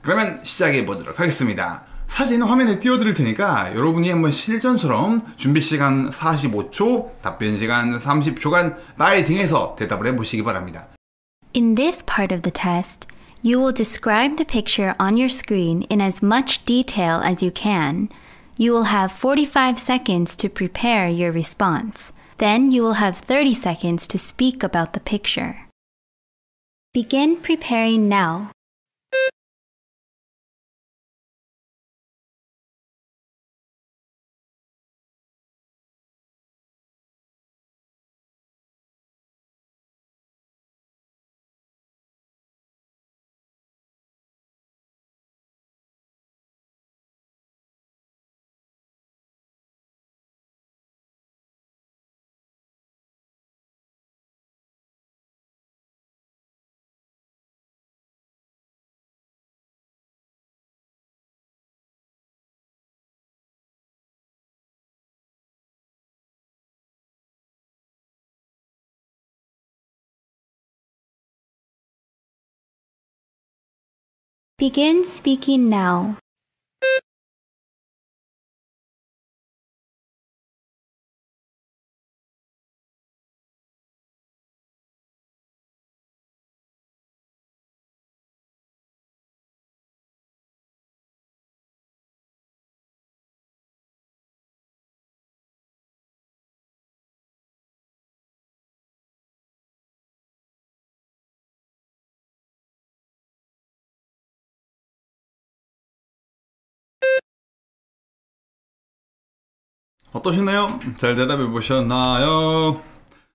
그러면 시작해 보도록 하겠습니다. 사진은 화면에 띄워드릴 테니까 여러분이 한번 실전처럼 준비시간 45초, 답변시간 30초간 라이팅해서 대답을 해보시기 바랍니다. In this part of the test, you will describe the picture on your screen in as much detail as you can. You will have 45 seconds to prepare your response. Then you will have 30 seconds to speak about the picture. Begin preparing now. Begin speaking now. 어떠셨나요? 잘 대답해 보셨나요?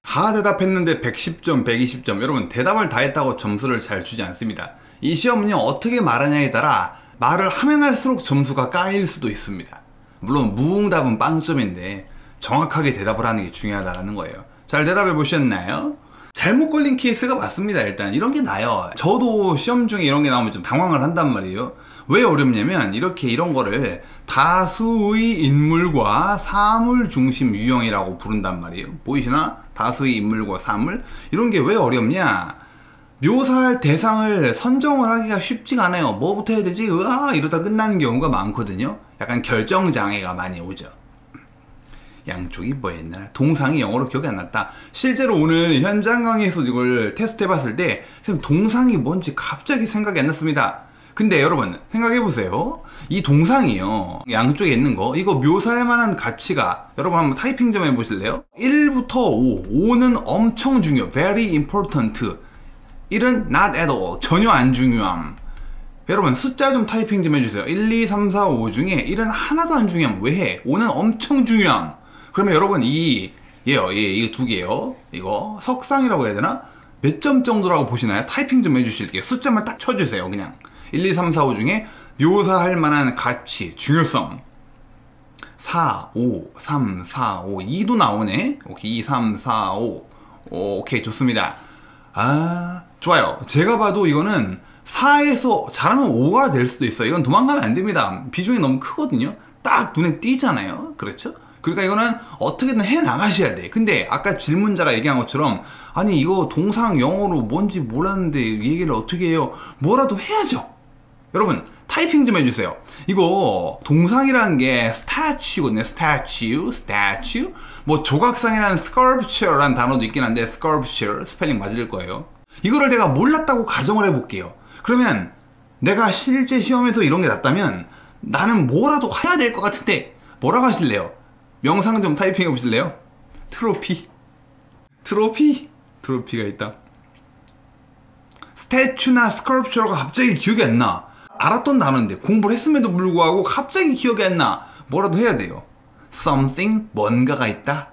다 대답했는데 110점, 120점. 여러분, 대답을 다 했다고 점수를 잘 주지 않습니다. 이 시험은요, 어떻게 말하냐에 따라 말을 하면 할수록 점수가 까일 수도 있습니다. 물론 무응답은 빵점인데 정확하게 대답을 하는 게 중요하다는 거예요. 잘 대답해 보셨나요? 잘못 걸린 케이스가 맞습니다. 일단 이런 게 나요. 저도 시험 중에 이런 게 나오면 좀 당황을 한단 말이에요. 왜 어렵냐면 이런 거를 다수의 인물과 사물 중심 유형이라고 부른단 말이에요. 보이시나? 다수의 인물과 사물. 이런 게 왜 어렵냐? 묘사할 대상을 선정을 하기가 쉽지가 않아요. 뭐부터 해야 되지? 으아 이러다 끝나는 경우가 많거든요. 약간 결정장애가 많이 오죠. 양쪽이 뭐였나? 동상이 영어로 기억이 안 났다. 실제로 오늘 현장 강의에서 이걸 테스트 해봤을 때 선생님 동상이 뭔지 갑자기 생각이 안 났습니다. 근데 여러분 생각해보세요. 이 동상이요, 양쪽에 있는 거, 이거 묘사할 만한 가치가, 여러분 한번 타이핑 좀 해보실래요? 1부터 5, 5는 엄청 중요, very important. 1은 not at all, 전혀 안 중요함. 여러분 숫자 좀 타이핑 좀 해주세요. 1, 2, 3, 4, 5 중에 1은 하나도 안 중요함. 왜 해? 5는 엄청 중요함. 그러면 여러분 이거 두 개요. 이거 석상이라고 해야 되나? 몇 점 정도라고 보시나요? 타이핑 좀 해주실게요. 숫자만 딱 쳐주세요. 그냥 1, 2, 3, 4, 5 중에 묘사할 만한 가치, 중요성 4, 5, 3, 4, 5, 2도 나오네. 오케이, 2, 3, 4, 5 오케이, 좋습니다. 아, 좋아요. 제가 봐도 이거는 4에서 잘하면 5가 될 수도 있어요. 이건 도망가면 안 됩니다. 비중이 너무 크거든요. 딱 눈에 띄잖아요. 그렇죠? 그러니까 이거는 어떻게든 해 나가셔야 돼. 근데 아까 질문자가 얘기한 것처럼 아니 이거 동상 영어로 뭔지 몰랐는데 얘기를 어떻게 해요? 뭐라도 해야죠. 여러분 타이핑 좀 해주세요. 이거 동상이라는 게 statue거든요. statue. 뭐 조각상이라는 sculpture라는 단어도 있긴 한데 sculpture 스펠링 맞을 거예요. 이거를 내가 몰랐다고 가정을 해볼게요. 그러면 내가 실제 시험에서 이런 게 났다면 나는 뭐라도 해야 될 것 같은데 뭐라고 하실래요? 명상 좀 타이핑 해보실래요? 트로피가 있다. 스태츄나 스컬프처가 갑자기 기억이 안 나. 알았던 단어인데 공부를 했음에도 불구하고 갑자기 기억이 안 나. 뭐라도 해야 돼요. something, 뭔가가 있다.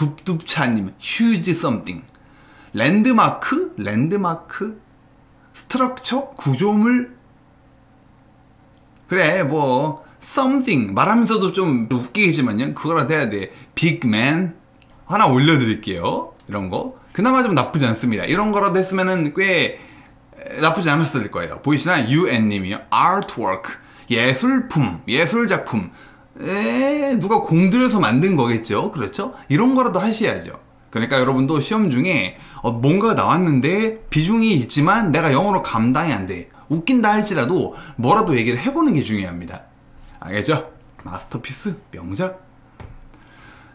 둡둡차님, huge something. 랜드마크, 스트럭처, 구조물. 그래, 뭐 something 말하면서도 좀 웃기겠지만요. 그거라도 해야 돼. 빅맨 하나 올려드릴게요. 이런 거 그나마 좀 나쁘지 않습니다. 이런 거라도 했으면은 꽤 나쁘지 않았을 거예요. 보이시나? UN님이요. artwork, 예술품, 예술작품. 누가 공들여서 만든 거겠죠. 그렇죠? 이런 거라도 하셔야죠. 그러니까 여러분도 시험 중에 뭔가가 나왔는데 비중이 있지만 내가 영어로 감당이 안 돼. 웃긴다 할지라도 뭐라도 얘기를 해보는 게 중요합니다. 알겠죠? 마스터피스, 명작.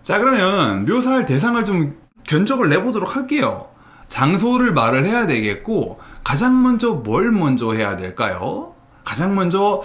자, 그러면 묘사할 대상을 좀 견적을 내보도록 할게요. 장소를 말을 해야 되겠고, 가장 먼저 뭘 먼저 해야 될까요? 가장 먼저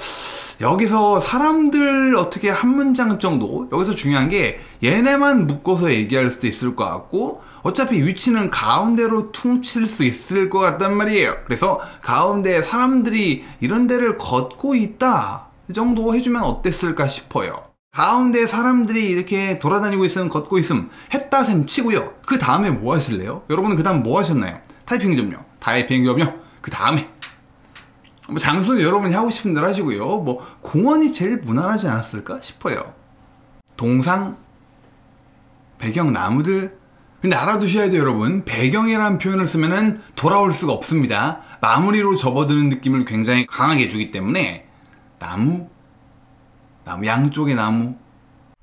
여기서 사람들 어떻게 한 문장 정도, 여기서 중요한 게 얘네만 묶어서 얘기할 수도 있을 것 같고, 어차피 위치는 가운데로 퉁칠 수 있을 것 같단 말이에요. 그래서 가운데에 사람들이 이런 데를 걷고 있다, 이 정도 해주면 어땠을까 싶어요. 가운데 사람들이 이렇게 돌아다니고 있으면, 걷고 있음 했다 셈 치고요. 그 다음에 뭐 하실래요? 여러분은 그 다음 뭐 하셨나요? 타이핑 좀요. 그 다음에 뭐 장소는 여러분이 하고 싶은 대로 하시고요. 뭐 공원이 제일 무난하지 않았을까 싶어요. 동상, 배경, 나무들. 근데 알아두셔야 돼요, 여러분. 배경이라는 표현을 쓰면은 돌아올 수가 없습니다. 마무리로 접어드는 느낌을 굉장히 강하게 주기 때문에 나무, 양쪽의 나무,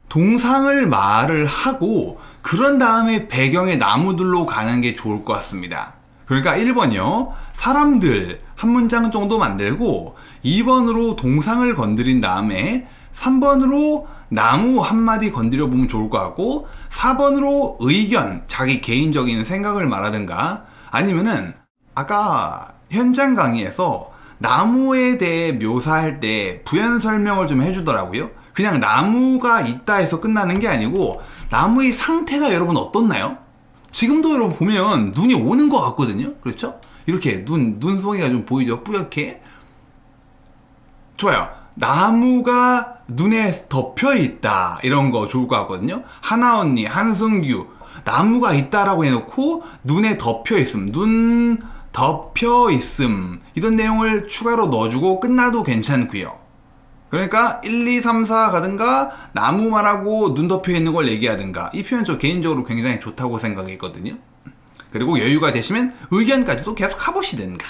동상을 말을 하고 그런 다음에 배경의 나무들로 가는 게 좋을 것 같습니다. 그러니까 1번이요. 사람들 한 문장 정도 만들고, 2번으로 동상을 건드린 다음에 3번으로 나무 한마디 건드려 보면 좋을 것 같고, 4번으로 의견, 자기 개인적인 생각을 말하든가, 아니면은 아까 현장 강의에서 나무에 대해 묘사할 때 부연 설명을 좀 해주더라고요. 그냥 나무가 있다 해서 끝나는 게 아니고 나무의 상태가 여러분 어떻나요? 지금도 여러분 보면 눈이 오는 것 같거든요. 그렇죠? 이렇게 눈송이가 좀 보이죠? 뿌옇게. 좋아요. 나무가 눈에 덮여 있다, 이런 거 좋을 것 같거든요. 하나언니, 한승규, 나무가 있다라고 해놓고 눈에 덮여 있음, 눈 덮여 있음, 이런 내용을 추가로 넣어주고 끝나도 괜찮고요. 그러니까 1, 2, 3, 4 가든가 나무 말하고 눈 덮여 있는 걸 얘기하든가, 이 표현 저 개인적으로 굉장히 좋다고 생각했거든요. 그리고 여유가 되시면 의견까지도 계속 해보시든가.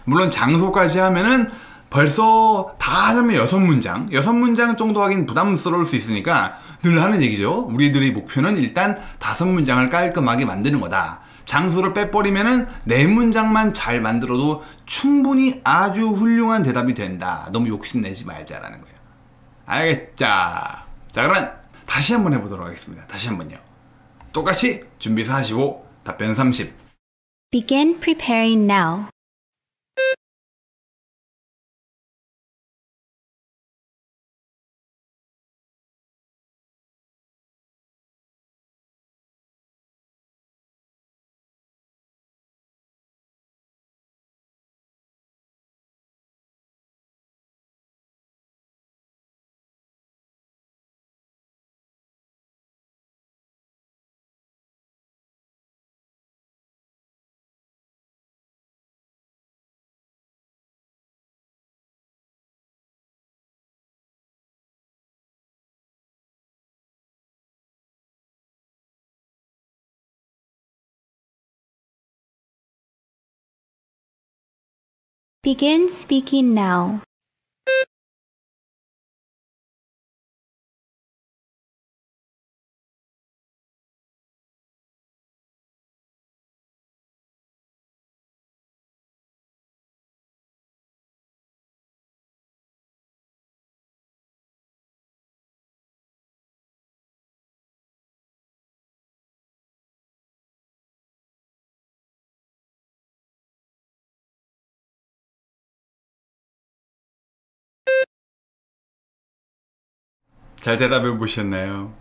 물론 장소까지 하면은 벌써 다 하자면 6문장, 6문장 정도 하긴 부담스러울 수 있으니까 늘 하는 얘기죠. 우리들의 목표는 일단 5문장을 깔끔하게 만드는 거다. 장소를 빼버리면은 4문장만 잘 만들어도 충분히 아주 훌륭한 대답이 된다. 너무 욕심내지 말자라는 거예요. 알겠죠? 자, 그러면 다시 한번 해보도록 하겠습니다. 다시 한번요. 똑같이 준비 45, 답변 30. Begin preparing now. Begin speaking now. 잘 대답해 보셨나요?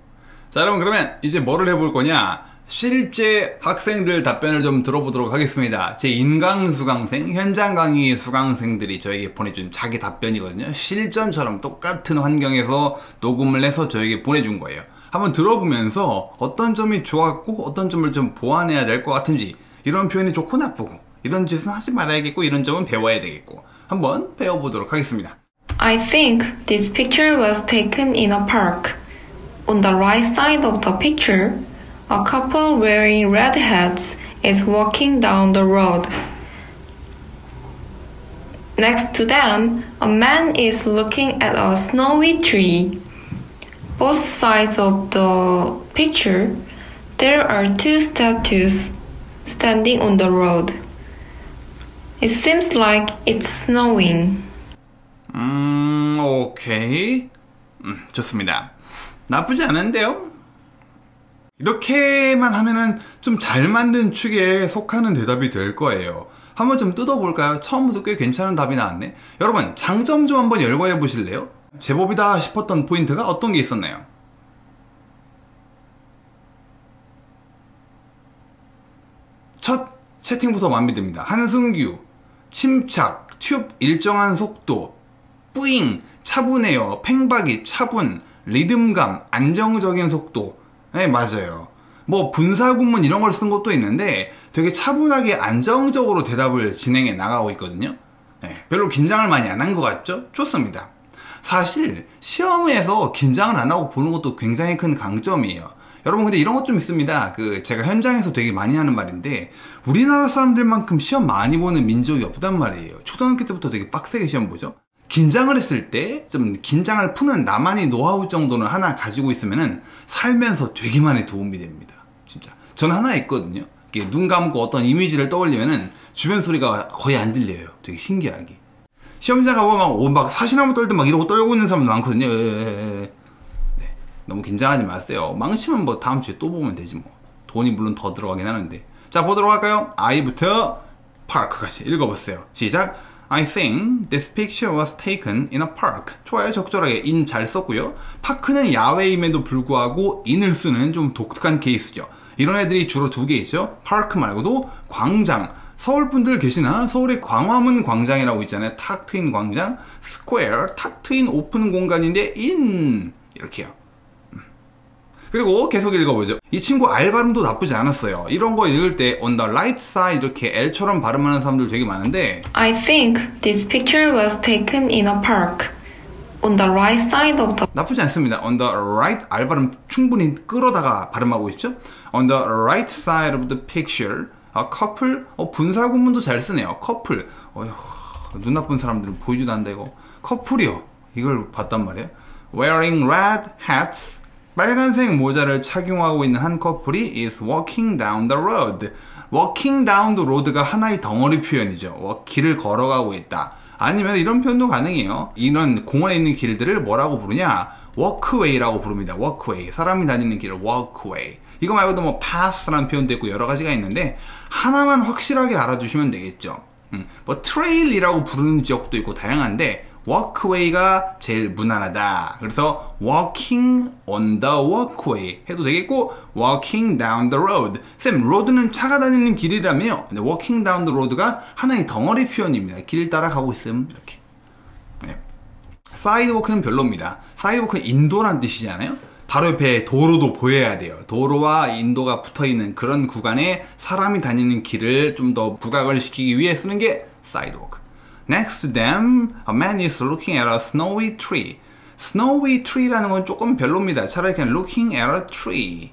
자, 여러분, 그러면 이제 뭐를 해볼 거냐? 실제 학생들 답변을 좀 들어보도록 하겠습니다. 제 인강 수강생, 현장 강의 수강생들이 저에게 보내준 자기 답변이거든요. 실전처럼 똑같은 환경에서 녹음을 해서 저에게 보내준 거예요. 한번 들어보면서 어떤 점이 좋았고 어떤 점을 좀 보완해야 될 것 같은지, 이런 표현이 좋고 나쁘고, 이런 짓은 하지 말아야겠고 이런 점은 배워야 되겠고, 한번 배워보도록 하겠습니다. I think this picture was taken in a park. On the right side of the picture, a couple wearing red hats is walking down the road. Next to them, a man is looking at a snowy tree. Both sides of the picture, there are two statues standing on the road. It seems like it's snowing. 오케이. 좋습니다. 나쁘지 않은데요? 이렇게만 하면은 좀 잘 만든 축에 속하는 대답이 될 거예요. 한번 좀 뜯어볼까요? 처음부터 꽤 괜찮은 답이 나왔네. 여러분, 장점 좀 한번 열거해 보실래요? 제법이다 싶었던 포인트가 어떤 게 있었나요? 첫 채팅부터 마음에 듭니다. 한승규, 침착, 튜브 일정한 속도, 뿌잉, 차분해요, 팽박이, 차분, 리듬감, 안정적인 속도. 네, 맞아요. 뭐 분사구문 이런 걸 쓴 것도 있는데 되게 차분하게 안정적으로 대답을 진행해 나가고 있거든요. 네, 별로 긴장을 많이 안 한 것 같죠? 좋습니다. 사실 시험에서 긴장을 안 하고 보는 것도 굉장히 큰 강점이에요. 여러분, 근데 이런 것 좀 있습니다. 제가 현장에서 되게 많이 하는 말인데, 우리나라 사람들만큼 시험 많이 보는 민족이 없단 말이에요. 초등학교 때부터 되게 빡세게 시험 보죠. 긴장을 했을 때 좀 긴장을 푸는 나만의 노하우 정도는 하나 가지고 있으면은 살면서 되게 많이 도움이 됩니다. 진짜. 저는 하나 있거든요. 이렇게 눈 감고 어떤 이미지를 떠올리면은 주변 소리가 거의 안 들려요. 되게 신기하게. 시험장 가보면 막 사시나무 떨듯 막 이러고 떨고 있는 사람도 많거든요. 네, 너무 긴장하지 마세요. 망치면 뭐 다음 주에 또 보면 되지 뭐. 돈이 물론 더 들어가긴 하는데. 자, 보도록 할까요? I부터 park까지 읽어보세요. 시작. I think this picture was taken in a park. 좋아요. 적절하게 in 잘 썼고요. 파크는 야외임에도 불구하고 in을 쓰는 좀 독특한 케이스죠. 이런 애들이 주로 두 개 있죠. 파크 말고도 광장. 서울 분들 계시나? 서울에 광화문 광장이라고 있잖아요. 탁 트인 광장. 스퀘어, 탁 트인 오픈 공간인데 in 이렇게요. 그리고 계속 읽어보죠. 이 친구 R 발음도 나쁘지 않았어요. 이런 거 읽을 때 on the right side 이렇게 L처럼 발음하는 사람들 되게 많은데 I think this picture was taken in a park. On the right side of the 나쁘지 않습니다. on the right R 발음 충분히 끌어다가 발음하고 있죠. on the right side of the picture a couple 분사 구문도 잘 쓰네요. 커플. 눈 나쁜 사람들은 보이지도 않는다 이거. 커플이요. 이걸 봤단 말이에요. wearing red hats 빨간색 모자를 착용하고 있는 한 커플이 is walking down the road. walking down the road가 하나의 덩어리 표현이죠. 길을 걸어가고 있다. 아니면 이런 표현도 가능해요. 이런 공원에 있는 길들을 뭐라고 부르냐? walkway라고 부릅니다. walkway. 사람이 다니는 길을 walkway. 이거 말고도 뭐 path라는 표현도 있고 여러 가지가 있는데 하나만 확실하게 알아주시면 되겠죠. 뭐 trail이라고 부르는 지역도 있고 다양한데 walkway가 제일 무난하다. 그래서 walking on the walkway 해도 되겠고 walking down the road. 쌤, road는 차가 다니는 길이라며요. 근데 walking down the road가 하나의 덩어리 표현입니다. 길 따라가고 있음 이렇게. 네. sidewalk는 별로입니다. sidewalk는 인도란 뜻이잖아요. 바로 옆에 도로도 보여야 돼요. 도로와 인도가 붙어있는 그런 구간에 사람이 다니는 길을 좀 더 부각을 시키기 위해 쓰는 게 sidewalk. Next to them, a man is looking at a snowy tree. Snowy tree라는 건 조금 별로입니다. 차라리 그냥 looking at a tree.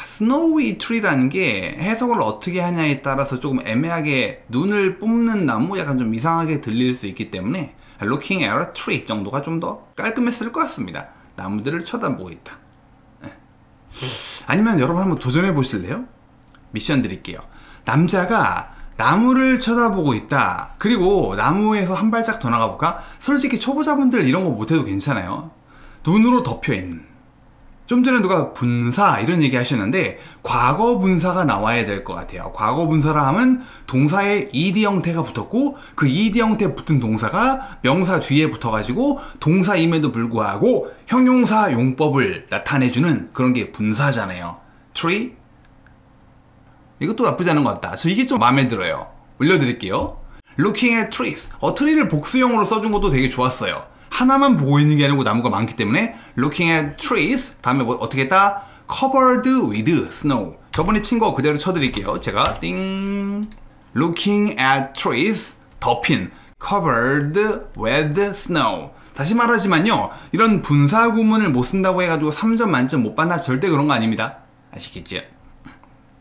Snowy tree라는 게 해석을 어떻게 하냐에 따라서 조금 애매하게 눈을 뿜는 나무 약간 좀 이상하게 들릴 수 있기 때문에 looking at a tree 정도가 좀 더 깔끔했을 것 같습니다. 나무들을 쳐다보고 있다. 네. 아니면 여러분 한번 도전해 보실래요? 미션 드릴게요. 남자가 나무를 쳐다보고 있다. 그리고 나무에서 한 발짝 더 나가볼까? 솔직히 초보자분들 이런 거 못해도 괜찮아요. 눈으로 덮여있는. 좀 전에 누가 분사 이런 얘기 하셨는데 과거 분사가 나와야 될 것 같아요. 과거 분사라 하면 동사에 ed 형태가 붙었고 그 ed 형태 붙은 동사가 명사 뒤에 붙어가지고 동사임에도 불구하고 형용사 용법을 나타내주는 그런 게 분사잖아요. tree 이것도 나쁘지 않은 것 같다. 저 이게 좀 마음에 들어요. 올려드릴게요. Looking at trees. 트리를 복수형으로 써준 것도 되게 좋았어요. 하나만 보고 있는 게 아니고 나무가 많기 때문에 Looking at trees. 다음에 뭐 어떻게 했다? Covered with snow. 저번에 친 거 그대로 쳐드릴게요. 제가 띵. Looking at trees. 덮인. Covered with snow. 다시 말하지만요. 이런 분사 구문을 못 쓴다고 해가지고 3점 만점 못 받나 절대 그런 거 아닙니다. 아시겠죠?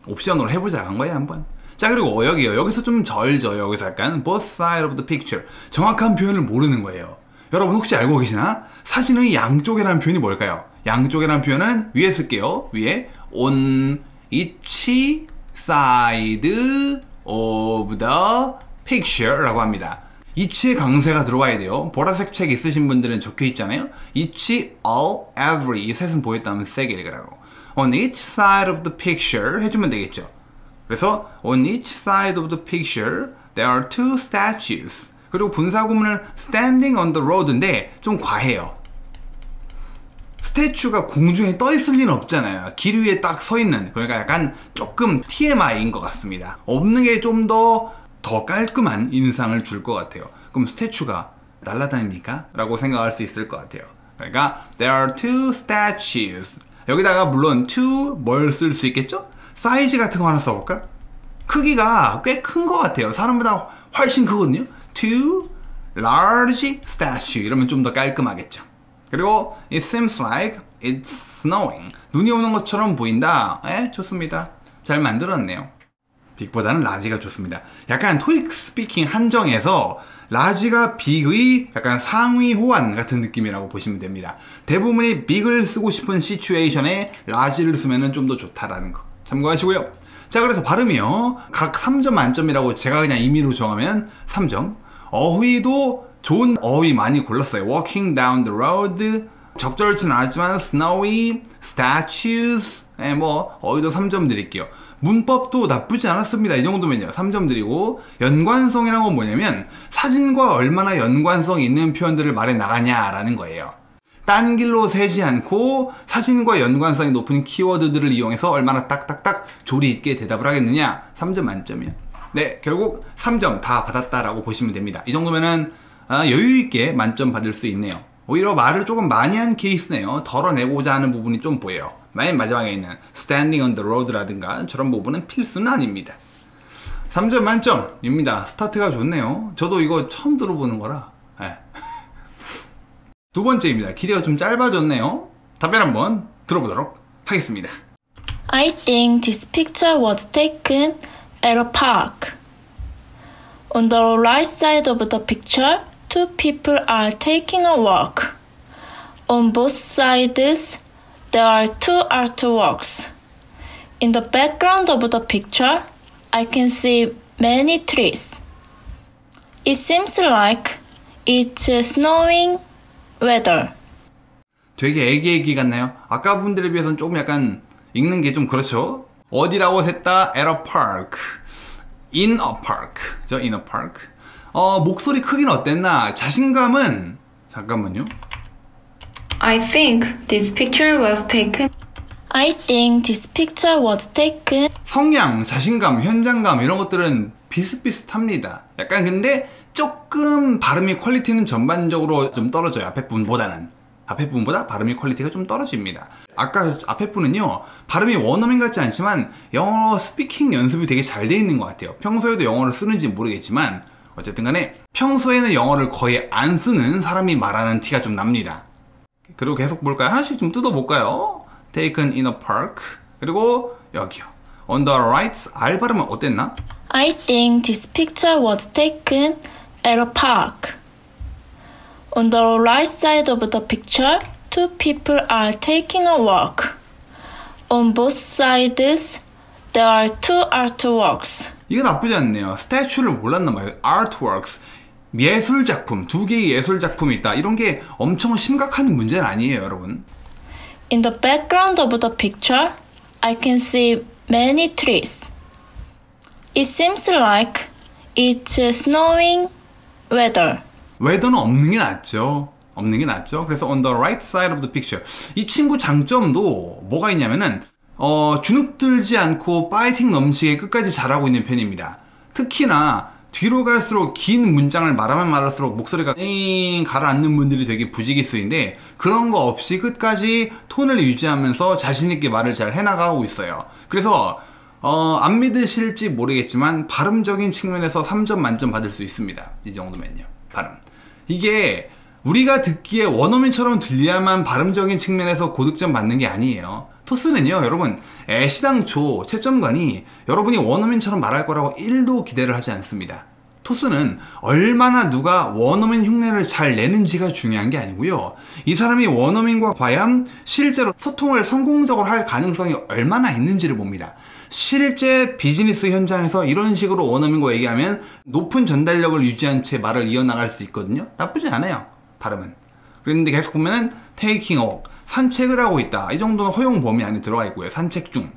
옵션으로 해보자 한 거예요 한번. 자, 그리고 여기요. 여기서 좀 절죠. 여기서 약간 both side of the picture. 정확한 표현을 모르는 거예요. 여러분 혹시 알고 계시나? 사진의 양쪽이라는 표현이 뭘까요? 양쪽이라는 표현은 위에 쓸게요. 위에 on each side of the picture라고 합니다. each의 강세가 들어와야 돼요. 보라색 책 있으신 분들은 적혀 있잖아요. each, all, every 이 셋은 보였다면 세게 읽으라고. On each side of the picture 해주면 되겠죠. 그래서 on each side of the picture there are two statues. 그리고 분사구문은 standing on the road인데 좀 과해요. 스태츄가 공중에 떠 있을 리는 없잖아요. 길 위에 딱 서 있는. 그러니까 약간 조금 TMI인 것 같습니다. 없는 게 좀 더 깔끔한 인상을 줄 것 같아요. 그럼 스태츄가 날아다닙니까? 라고 생각할 수 있을 것 같아요. 그러니까 there are two statues. 여기다가 물론 to 뭘 쓸 수 있겠죠? 사이즈 같은 거 하나 써볼까? 크기가 꽤 큰 것 같아요. 사람보다 훨씬 크거든요. two large statue 이러면 좀 더 깔끔하겠죠. 그리고 it seems like it's snowing. 눈이 오는 것처럼 보인다. 좋습니다. 잘 만들었네요. 빅보다는 라지가 좋습니다. 약간 토익 스피킹 한정에서 라지가 빅의 약간 상위 호환 같은 느낌이라고 보시면 됩니다. 대부분이 빅을 쓰고 싶은 시츄에이션에 라지를 쓰면 좀 더 좋다라는 거 참고하시고요. 자, 그래서 발음이요. 각 3점 만점이라고 제가 그냥 임의로 정하면 3점. 어휘도 좋은 어휘 많이 골랐어요. Walking down the road. 적절치는 않았지만 snowy, statues. 뭐 어휘도 3점 드릴게요. 문법도 나쁘지 않았습니다. 이 정도면요. 3점 드리고 연관성이라는 건 뭐냐면 사진과 얼마나 연관성 있는 표현들을 말해 나가냐라는 거예요. 딴 길로 새지 않고 사진과 연관성이 높은 키워드들을 이용해서 얼마나 딱딱딱 조리 있게 대답을 하겠느냐. 3점 만점이요. 네, 결국 3점 다 받았다라고 보시면 됩니다. 이 정도면은 여유 있게 만점 받을 수 있네요. 오히려 말을 조금 많이 한 케이스네요. 덜어내고자 하는 부분이 좀 보여요. 맨 마지막에 있는 standing on the road라든가 저런 부분은 필수는 아닙니다. 3점 만점입니다. 스타트가 좋네요. 저도 이거 처음 들어보는 거라. 네. 두 번째입니다. 길이가 좀 짧아졌네요. 답변 한번 들어보도록 하겠습니다. I think this picture was taken at a park. On the right side of the picture, two people are taking a walk. On both sides, there are two artworks. In the background of the picture, I can see many trees. It seems like it's snowing weather. 되게 애기 같나요? 아까 분들에 비해서는 조금 약간 읽는 게 좀 그렇죠? 어디라고 했다? At a park. In a park. 저 in a park. 목소리 크기는 어땠나? 자신감은 잠깐만요. I think this picture was taken. I think this picture was taken. 성량, 자신감, 현장감 이런 것들은 비슷비슷합니다. 약간 근데 조금 발음이 퀄리티는 전반적으로 좀 떨어져요. 앞에 분보다는. 앞에 분보다 발음이 퀄리티가 좀 떨어집니다. 아까 앞에 분은요, 발음이 원어민 같지 않지만 영어 스피킹 연습이 되게 잘 돼 있는 것 같아요. 평소에도 영어를 쓰는지 모르겠지만 어쨌든 간에 평소에는 영어를 거의 안 쓰는 사람이 말하는 티가 좀 납니다. 그리고 계속 볼까요? 하나씩 좀 뜯어볼까요? Taken in a park. 그리고 여기요. On the right. R 발음은 어땠나? I think this picture was taken at a park. On the right side of the picture, two people are taking a walk. On both sides, there are two artworks. 이거 나쁘지 않네요. 스태츄를 몰랐나 봐요. Artworks. 예술작품, 두 개의 예술작품이 있다. 이런 게 엄청 심각한 문제는 아니에요, 여러분. In the background of the picture, I can see many trees. It seems like it's snowing weather. weather는 없는 게 낫죠. 없는 게 낫죠. 그래서 on the right side of the picture. 이 친구 장점도 뭐가 있냐면은 주눅들지 않고 파이팅 넘치게 끝까지 잘하고 있는 편입니다. 특히나 뒤로 갈수록 긴 문장을 말하면 말할수록 목소리가 가라앉는 분들이 되게 부지기수인데 그런 거 없이 끝까지 톤을 유지하면서 자신있게 말을 잘 해나가고 있어요. 그래서 안 믿으실지 모르겠지만 발음적인 측면에서 3점 만점 받을 수 있습니다. 이 정도면요. 발음. 이게 우리가 듣기에 원어민처럼 들려야만 발음적인 측면에서 고득점 받는 게 아니에요. 토스는요, 여러분, 애시당초 채점관이 여러분이 원어민처럼 말할 거라고 1도 기대를 하지 않습니다. 토스는 얼마나 누가 원어민 흉내를 잘 내는지가 중요한 게 아니고요. 이 사람이 원어민과 과연 실제로 소통을 성공적으로 할 가능성이 얼마나 있는지를 봅니다. 실제 비즈니스 현장에서 이런 식으로 원어민과 얘기하면 높은 전달력을 유지한 채 말을 이어나갈 수 있거든요. 나쁘지 않아요, 발음은. 그런데 계속 보면은 taking a walk, 산책을 하고 있다. 이 정도는 허용 범위 안에 들어가 있고요. 산책 중.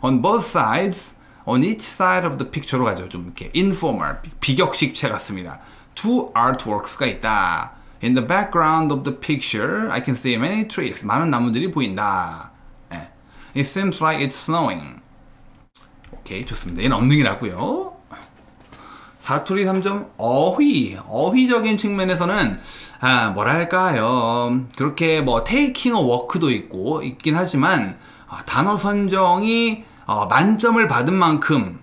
On both sides, on each side of the picture로 가죠. 좀 이렇게 informal, 비격식 체 같습니다. Two artworks가 있다. In the background of the picture, I can see many trees. 많은 나무들이 보인다. 네. It seems like it's snowing. 오케이, 좋습니다. 얘는 없능이라고요. 사투리 3점 어휘. 어휘적인 측면에서는 뭐랄까요. 그렇게 뭐 taking a walk도 있긴 하지만 단어 선정이 만점을 받은 만큼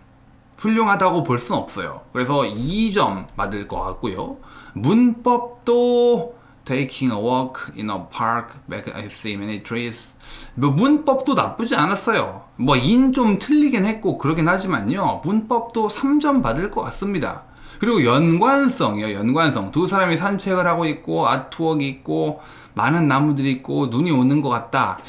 훌륭하다고 볼 수는 없어요. 그래서 2점 받을 것 같고요. 문법도 taking a walk in a park, back I see many trees. 뭐 문법도 나쁘지 않았어요. 뭐 인 좀 틀리긴 했고 그러긴 하지만요. 문법도 3점 받을 것 같습니다. 그리고 연관성이요. 연관성. 두 사람이 산책을 하고 있고 아트웍이 있고 많은 나무들이 있고 눈이 오는 것 같다.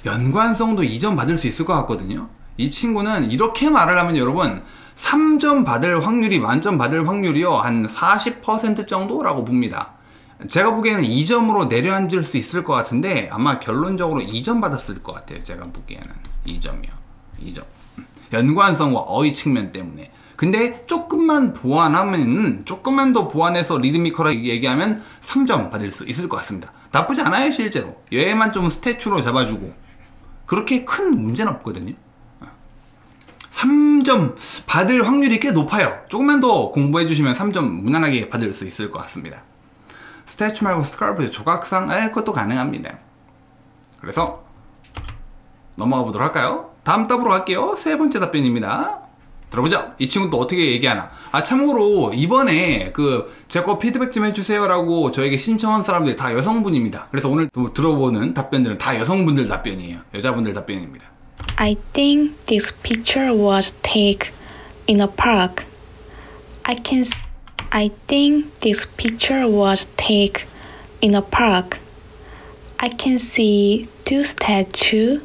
연관성도 2점 받을 수 있을 것 같거든요. 이 친구는 이렇게 말을 하면 여러분 3점 받을 확률이 만점 받을 확률이요 한 40% 정도라고 봅니다. 제가 보기에는 2점으로 내려앉을 수 있을 것 같은데 아마 결론적으로 2점 받았을 것 같아요. 제가 보기에는 2점이요. 2점. 연관성과 어휘 측면 때문에. 근데 조금만 보완하면, 조금만 더 보완해서 리드미컬하게 얘기하면 3점 받을 수 있을 것 같습니다. 나쁘지 않아요, 실제로. 얘만 좀 스태츄로 잡아주고. 그렇게 큰 문제는 없거든요. 3점 받을 확률이 꽤 높아요. 조금만 더 공부해주시면 3점 무난하게 받을 수 있을 것 같습니다. 스태츄 말고 스카르프, 조각상, 그것도 가능합니다. 그래서 넘어가 보도록 할까요? 다음 답으로 갈게요. 세 번째 답변입니다. 들어보죠. 이 친구는 또 어떻게 얘기하나. 참고로 이번에 제 거 피드백 좀 해주세요 라고 저에게 신청한 사람들이 다 여성분입니다. 그래서 오늘 또 들어보는 답변들은 다 여성분들 답변이에요. 여자분들 답변입니다. I think this picture was taken in a park. I think this picture was taken in a park. I can see two statues,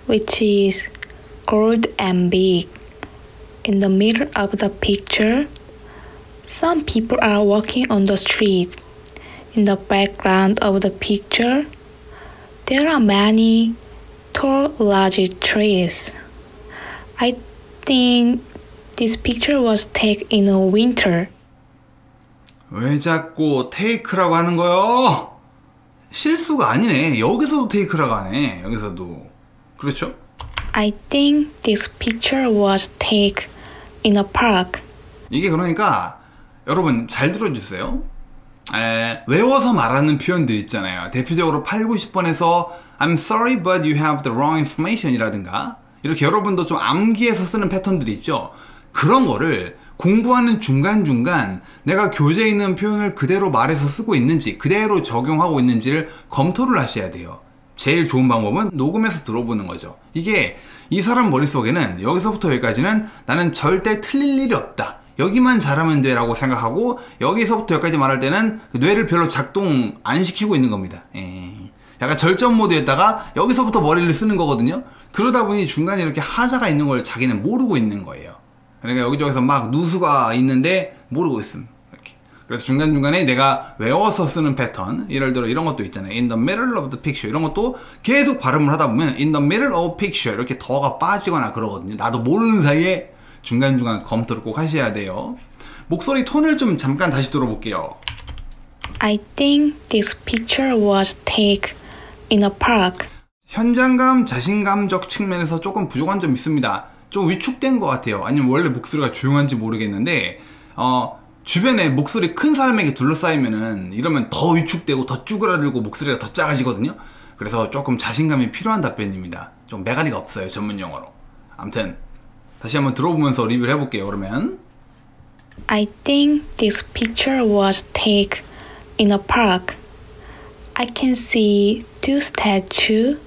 which is gold and big. In the middle of the picture, some people are walking on the street. In the background of the picture, there are many tall, large trees. I think this picture was taken in the winter. 왜 자꾸 테이크라고 하는 거요? 실수가 아니네. 여기서도 테이크라고 하네. 여기서도. 그렇죠? I think this picture was taken in a park. 이게 그러니까 여러분 잘 들어주세요. 외워서 말하는 표현들 있잖아요. 대표적으로 8, 90번에서 I'm sorry but you have the wrong information 이라든가 이렇게 여러분도 좀 암기해서 쓰는 패턴들이 있죠. 그런 거를 공부하는 중간중간 내가 교재에 있는 표현을 그대로 말해서 쓰고 있는지 그대로 적용하고 있는지를 검토를 하셔야 돼요. 제일 좋은 방법은 녹음해서 들어보는 거죠. 이게 이 사람 머릿속에는 여기서부터 여기까지는 나는 절대 틀릴 일이 없다. 여기만 잘하면 돼 라고 생각하고 여기서부터 여기까지 말할 때는 뇌를 별로 작동 안 시키고 있는 겁니다. 약간 절전 모드에다가 여기서부터 머리를 쓰는 거거든요. 그러다 보니 중간에 이렇게 하자가 있는 걸 자기는 모르고 있는 거예요. 그러니까 여기저기서 막 누수가 있는데 모르고 있음. 이렇게. 그래서 중간중간에 내가 외워서 쓰는 패턴, 예를 들어 이런 것도 있잖아요. In the middle of the picture 이런 것도 계속 발음을 하다 보면 in the middle of picture 이렇게 더가 빠지거나 그러거든요. 나도 모르는 사이에 중간중간 검토를 꼭 하셔야 돼요. 목소리 톤을 좀 잠깐 다시 들어볼게요. I think this picture was taken in a park. 현장감, 자신감적 측면에서 조금 부족한 점이 있습니다. 좀 위축된 것 같아요. 아니면 원래 목소리가 조용한지 모르겠는데 주변에 목소리 큰 사람에게 둘러싸이면은 이러면 더 위축되고 더 쭈그라들고 목소리가 더 작아지거든요. 그래서 조금 자신감이 필요한 답변입니다. 좀 메가리가 없어요, 전문 용어로. 아무튼 다시 한번 들어보면서 리뷰를 해볼게요. 그러면 I think this picture was taken in a park. I can see two statues,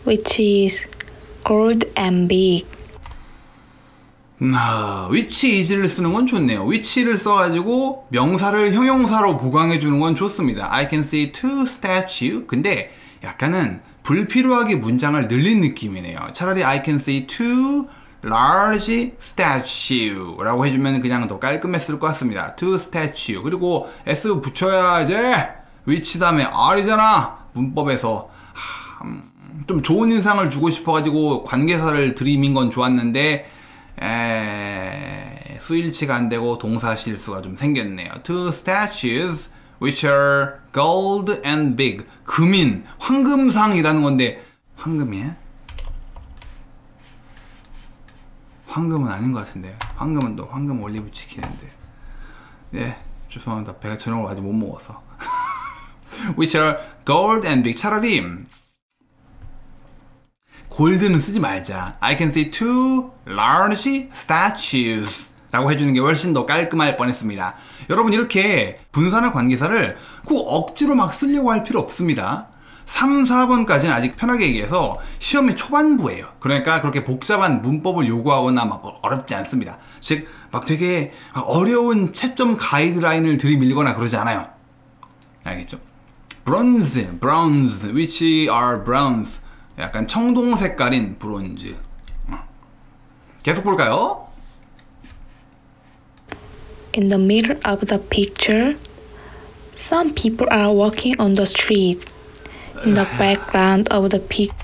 which is gold and big. 위치 is를 쓰는 건 좋네요. 위치를 써가지고 명사를 형용사로 보강해주는 건 좋습니다. I can see two statues. 근데 약간은 불필요하게 문장을 늘린 느낌이네요. 차라리 I can see two large statue 라고 해주면 그냥 더 깔끔했을 것 같습니다. to statue. 그리고 s 붙여야지. which 다음에 r이잖아. 문법에서 좀 좋은 인상을 주고 싶어가지고 관계사를 들이민 건 좋았는데 수일치가 안 되고 동사 실수가 좀 생겼네요. Two statues which are gold and big. 금인, 황금상이라는 건데 황금이야? 황금은 아닌 것 같은데. 황금은 또 황금 올리브 치킨인데. 예, 죄송합니다. 배가 저녁을 아직 못 먹어서. which are gold and big. 차라리 골드는 쓰지 말자. I can see two large statues 라고 해주는 게 훨씬 더 깔끔할 뻔했습니다. 여러분 이렇게 분사나 관계사를 꼭 억지로 막 쓰려고 할 필요 없습니다. 3, 4번까지는 아직 편하게 얘기해서 시험의 초반부예요. 그러니까 그렇게 복잡한 문법을 요구하거나 막 어렵지 않습니다. 즉 막 되게 어려운 채점 가이드라인을 들이밀거나 그러지 않아요. 알겠죠? bronze, which are bronze. 약간 청동 색깔인 브론즈. 계속 볼까요? In the middle of the picture, some people are walking on the street. In the background of the pic,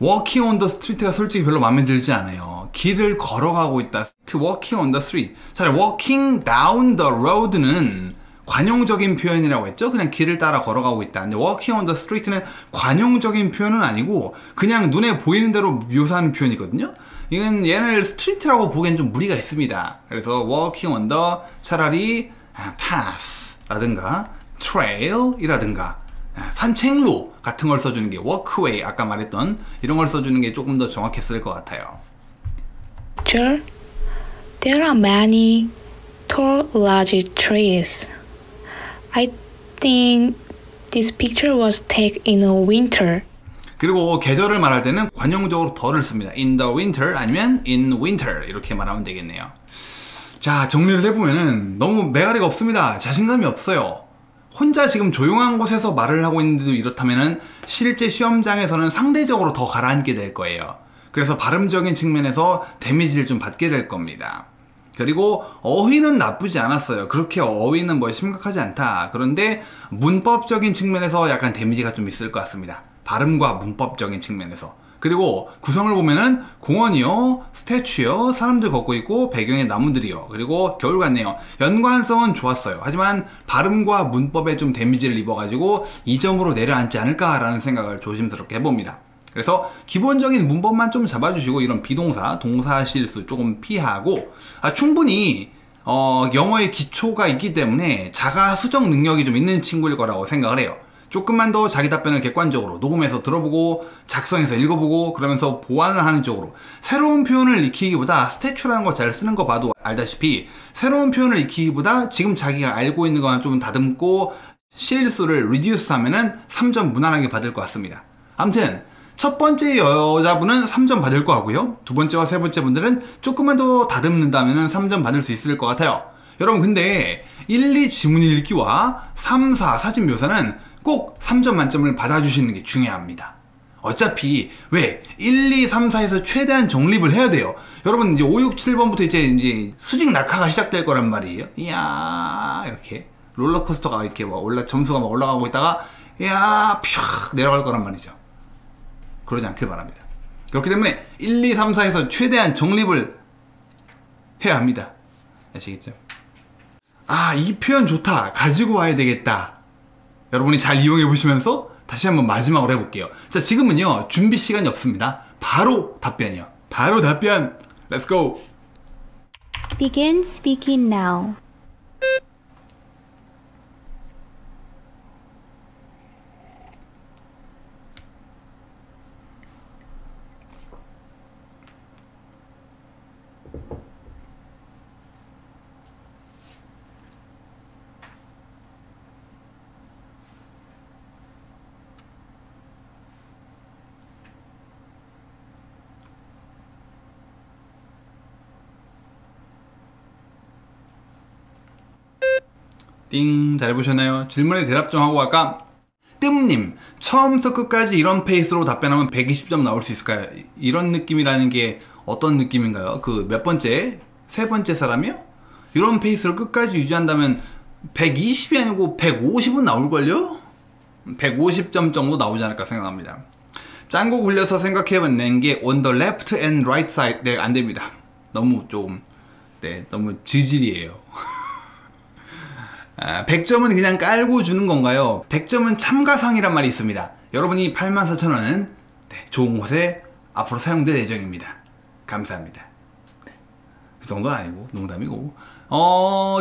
walking on the street가 솔직히 별로 마음에 들지 않아요. 길을 걸어가고 있다. walking on the street. 차라리 walking down the road는 관용적인 표현이라고 했죠. 그냥 길을 따라 걸어가고 있다. 근데 walking on the street는 관용적인 표현은 아니고 그냥 눈에 보이는 대로 묘사하는 표현이거든요. 이건 얘를 스트리트라고 보기엔 좀 무리가 있습니다. 그래서 walking on the 차라리 path라든가 trail이라든가 산책로 같은 걸 써주는 게 walkway 아까 말했던 이런 걸 써주는 게 조금 더 정확했을 것 같아요. There are many tall, large trees. I think this picture was taken in a winter. 그리고 계절을 말할 때는 관용적으로 더를 씁니다. in the winter 아니면 in winter 이렇게 말하면 되겠네요. 자, 정리를 해보면 너무 매가리가 없습니다. 자신감이 없어요. 혼자 지금 조용한 곳에서 말을 하고 있는데도 이렇다면 실제 시험장에서는 상대적으로 더 가라앉게 될 거예요. 그래서 발음적인 측면에서 데미지를 좀 받게 될 겁니다. 그리고 어휘는 나쁘지 않았어요. 그렇게 어휘는 뭐 심각하지 않다. 그런데 문법적인 측면에서 약간 데미지가 좀 있을 것 같습니다. 발음과 문법적인 측면에서. 그리고 구성을 보면은 공원이요, 스태츄요, 사람들 걷고 있고 배경에 나무들이요. 그리고 겨울 같네요. 연관성은 좋았어요. 하지만 발음과 문법에 좀 데미지를 입어가지고 2점으로 내려앉지 않을까라는 생각을 조심스럽게 해봅니다. 그래서 기본적인 문법만 좀 잡아주시고 이런 비동사, 동사 실수 조금 피하고 충분히 영어의 기초가 있기 때문에 자가 수정 능력이 좀 있는 친구일 거라고 생각을 해요. 조금만 더 자기 답변을 객관적으로 녹음해서 들어보고 작성해서 읽어보고 그러면서 보완을 하는 쪽으로 새로운 표현을 익히기보다 스태츄라는 거 잘 쓰는 거 봐도 알다시피 새로운 표현을 익히기보다 지금 자기가 알고 있는 거만 좀 다듬고 실수를 리듀스 하면은 3점 무난하게 받을 것 같습니다. 아무튼 첫 번째 여자분은 3점 받을 거 같고요. 두 번째와 세 번째 분들은 조금만 더 다듬는다면 3점 받을 수 있을 것 같아요. 여러분 근데 1, 2 지문 읽기와 3, 4 사진 묘사는 꼭 3점 만점을 받아주시는 게 중요합니다. 어차피 왜 1, 2, 3, 4에서 최대한 정립을 해야 돼요. 여러분 이제 5, 6, 7번부터 이제 수직 낙하가 시작될 거란 말이에요. 이야 이렇게 롤러코스터가 이렇게 막 점수가 막 올라가고 있다가 이야 퓨 내려갈 거란 말이죠. 그러지 않길 바랍니다. 그렇기 때문에 1, 2, 3, 4에서 최대한 정립을 해야 합니다. 아시겠죠? 이 표현 좋다. 가지고 와야 되겠다. 여러분이 잘 이용해 보시면서 다시 한번 마지막으로 해볼게요. 자, 지금은요 준비 시간이 없습니다. 바로 답변이요. 바로 답변. Let's go. Begin speaking now. 띵, 잘 보셨나요? 질문에 대답 좀 하고 갈까? 뜸님, 처음부터 끝까지 이런 페이스로 답변하면 120점 나올 수 있을까요? 이런 느낌이라는 게 어떤 느낌인가요? 그 몇 번째? 세 번째 사람이요? 이런 페이스를 끝까지 유지한다면 120이 아니고 150은 나올걸요? 150점 정도 나오지 않을까 생각합니다. 짠고 굴려서 생각해낸 게 on the left and right side. 네, 안 됩니다. 너무 조금, 네, 너무 지질이에요. 100점은 그냥 깔고 주는 건가요? 100점은 참가상이란 말이 있습니다. 여러분이 84,000원은 네, 좋은 곳에 앞으로 사용될 예정입니다. 감사합니다. 네, 그 정도는 아니고 농담이고,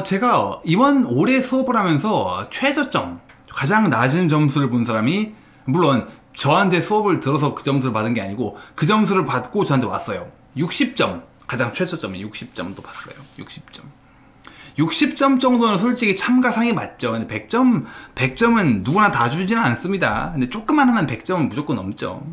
제가 이번 올해 수업을 하면서 최저점, 가장 낮은 점수를 본 사람이, 물론 저한테 수업을 들어서 그 점수를 받은 게 아니고 그 점수를 받고 저한테 왔어요. 60점, 가장 최저점이 60점도 봤어요. 60점 정도는 솔직히 참가상이 맞죠. 근데 100점은 누구나 다 주지는 않습니다. 근데 조금만 하면 100점은 무조건 넘죠.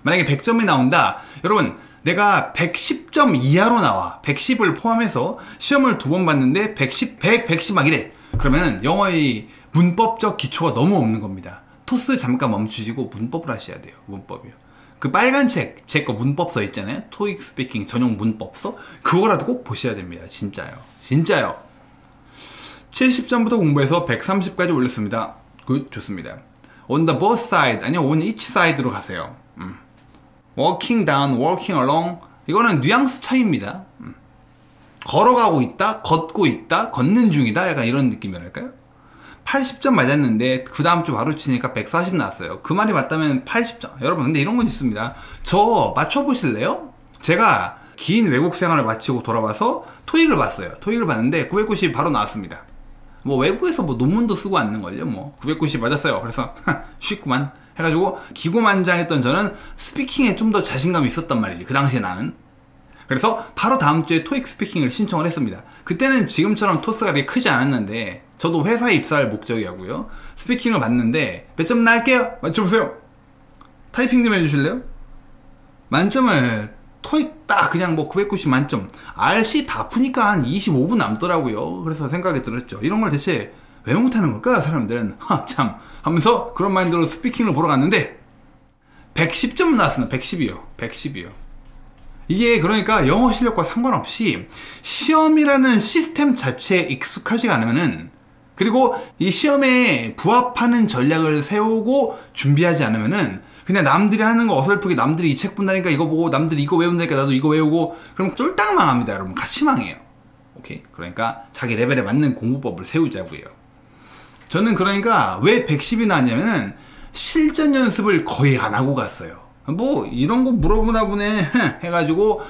만약에 100점이 나온다, 여러분, 내가 110점 이하로 나와, 110을 포함해서 시험을 2번 봤는데 110 막 이래. 그러면 영어의 문법적 기초가 너무 없는 겁니다. 토스 잠깐 멈추시고 문법을 하셔야 돼요. 문법이요. 그 빨간 책, 제 거 문법서 있잖아요. 토익 스피킹 전용 문법서, 그거라도 꼭 보셔야 됩니다. 진짜요. 70점부터 공부해서 130까지 올렸습니다. 굿, 좋습니다. On the both side, 아니요, on each side로 가세요. walking down, walking along, 이거는 뉘앙스 차이입니다. 걸어가고 있다, 걷고 있다, 걷는 중이다, 약간 이런 느낌이랄까요? 80점 맞았는데 그 다음 주 바로 치니까 140 나왔어요. 그 말이 맞다면 80점. 여러분, 근데 이런 건 있습니다. 저 맞춰보실래요? 제가 긴 외국 생활을 마치고 돌아와서 토익을 봤어요. 토익을 봤는데 990 바로 나왔습니다. 뭐 외국에서 뭐 논문도 쓰고 왔는걸요. 뭐 990 맞았어요. 그래서 쉽구만 해가지고 기고만장했던 저는 스피킹에 좀 더 자신감이 있었단 말이지, 그 당시에 나는. 그래서 바로 다음 주에 토익 스피킹을 신청을 했습니다. 그때는 지금처럼 토스가 그렇게 크지 않았는데, 저도 회사에 입사할 목적이었고요. 스피킹을 봤는데 몇 점 나올게요? 맞춰보세요. 타이핑 좀 해주실래요? 만점을 토익 딱 그냥 뭐 990 만점, RC 다 푸니까 한 25분 남더라고요. 그래서 생각이 들었죠. 이런 걸 대체 왜 못하는 걸까 사람들은. 참 하면서 그런 마인드로 스피킹을 보러 갔는데 110점 나왔습니다. 110이요. 이게 그러니까 영어 실력과 상관없이 시험이라는 시스템 자체에 익숙하지가 않으면은, 그리고 이 시험에 부합하는 전략을 세우고 준비하지 않으면은 그냥 남들이 하는 거 어설프게, 남들이 이 책 본다니까 이거 보고, 남들이 이거 외운다니까 나도 이거 외우고, 그럼 쫄딱 망합니다. 여러분, 같이 망해요. 오케이? 그러니까 자기 레벨에 맞는 공부법을 세우자고요. 저는 그러니까 왜 110이 나왔냐면은 실전 연습을 거의 안 하고 갔어요. 뭐 이런 거 물어보나 보네 해가지고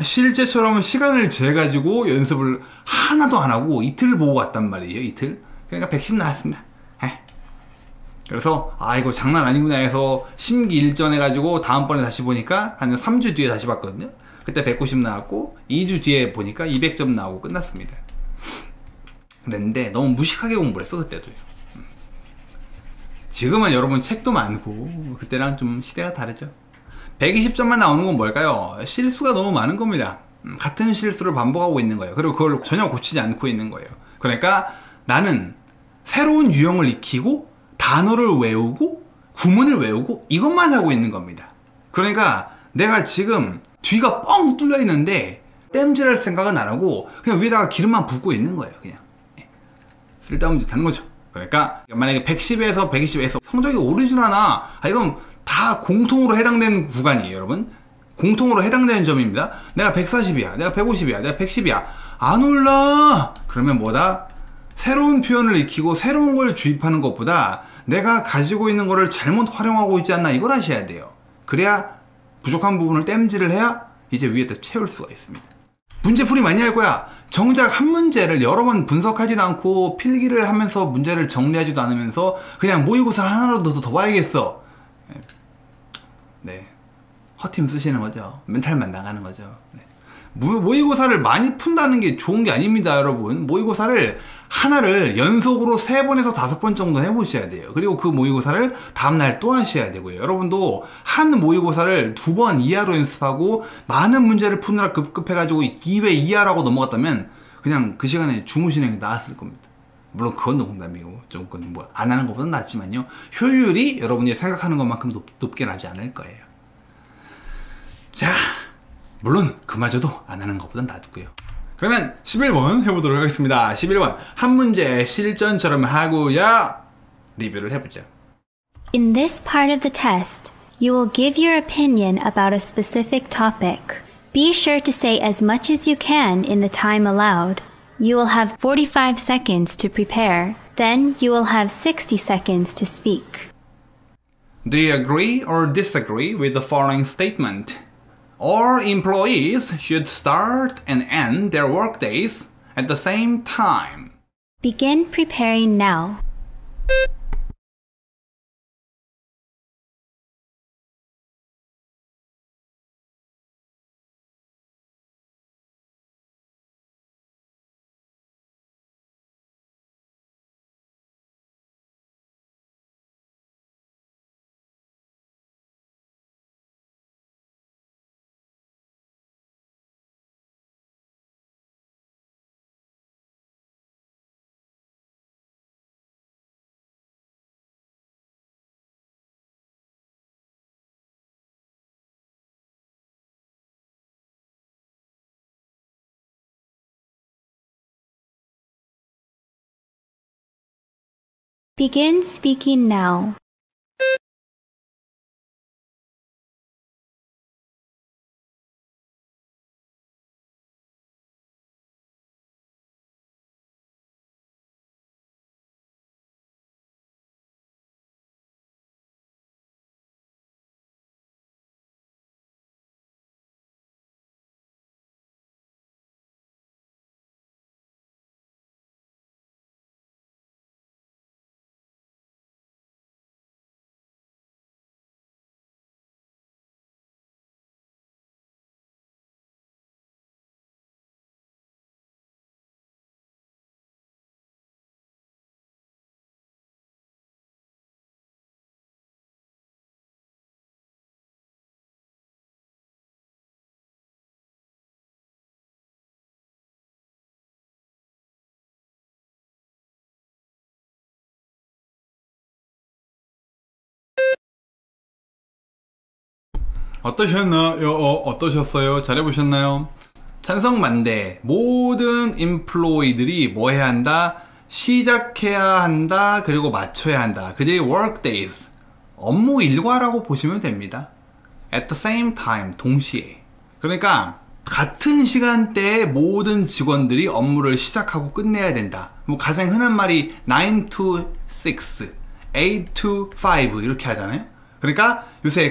실제처럼 시간을 재가지고 연습을 하나도 안 하고 이틀 보고 갔단 말이에요. 이틀. 그러니까 110 나왔습니다. 그래서 이거 장난 아니구나 해서 심기일전 해가지고 다음번에 다시 보니까 한 3주 뒤에 다시 봤거든요. 그때 190 나왔고 2주 뒤에 보니까 200점 나오고 끝났습니다. 그랬는데 너무 무식하게 공부를 했어, 그때도요. 지금은 여러분 책도 많고 그때랑 좀 시대가 다르죠. 120점만 나오는 건 뭘까요? 실수가 너무 많은 겁니다. 같은 실수를 반복하고 있는 거예요. 그리고 그걸 전혀 고치지 않고 있는 거예요. 그러니까 나는 새로운 유형을 익히고 단어를 외우고 구문을 외우고 이것만 하고 있는 겁니다. 그러니까 내가 지금 뒤가 뻥 뚫려 있는데 땜질할 생각은 안 하고 그냥 위에다가 기름만 붓고 있는 거예요. 그냥 쓸데없는 짓 하는 거죠. 그러니까 만약에 110에서 120에서 성적이 오르질 않아, 이건 다 공통으로 해당되는 구간이에요. 여러분, 공통으로 해당되는 점입니다. 내가 140이야, 내가 150이야, 내가 110이야, 안 올라. 그러면 뭐다? 새로운 표현을 익히고 새로운 걸 주입하는 것보다 내가 가지고 있는 거를 잘못 활용하고 있지 않나, 이걸 하셔야 돼요. 그래야 부족한 부분을 땜질을 해야 이제 위에다 채울 수가 있습니다. 문제풀이 많이 할 거야. 정작 한 문제를 여러 번 분석하지도 않고 필기를 하면서 문제를 정리하지도 않으면서 그냥 모의고사 하나라도 더 봐야겠어. 네, 허팀 쓰시는 거죠. 멘탈만 나가는 거죠. 네. 모의고사를 많이 푼다는 게 좋은 게 아닙니다, 여러분. 모의고사를 하나를 연속으로 3번에서 5번 정도 해보셔야 돼요. 그리고 그 모의고사를 다음날 또 하셔야 되고요. 여러분도 한 모의고사를 2번 이하로 연습하고 많은 문제를 푸느라 급급해가지고 2회 이하라고 넘어갔다면 그냥 그 시간에 주무시는 게 나았을 겁니다. 물론 그건 농담이고 조금 뭐 안 하는 것보다 낫지만요, 효율이 여러분이 생각하는 것만큼 높게 나지 않을 거예요. 자, 물론 그마저도 안 하는 것보단 낫고요. 그러면 11번 해보도록 하겠습니다. 11번 한 문제 실전처럼 하고요. 리뷰를 해보죠. In this part of the test, you will give your opinion about a specific topic. Be sure to say as much as you can in the time allowed. You will have 45 seconds to prepare. Then you will have 60 seconds to speak. Do you agree or disagree with the following statement? All employees should start and end their workdays at the same time. Begin preparing now. Begin speaking now. 어떠셨나요? 어떠셨어요? 잘해보셨나요? 찬성 반대. 모든 인플로이들이 뭐 해야 한다? 시작해야 한다. 그리고 맞춰야 한다. 그들이 workdays, 업무 일과라고 보시면 됩니다. At the same time, 동시에. 그러니까 같은 시간대에 모든 직원들이 업무를 시작하고 끝내야 된다. 뭐 가장 흔한 말이 9 to 6, 8 to 5 이렇게 하잖아요. 그러니까 요새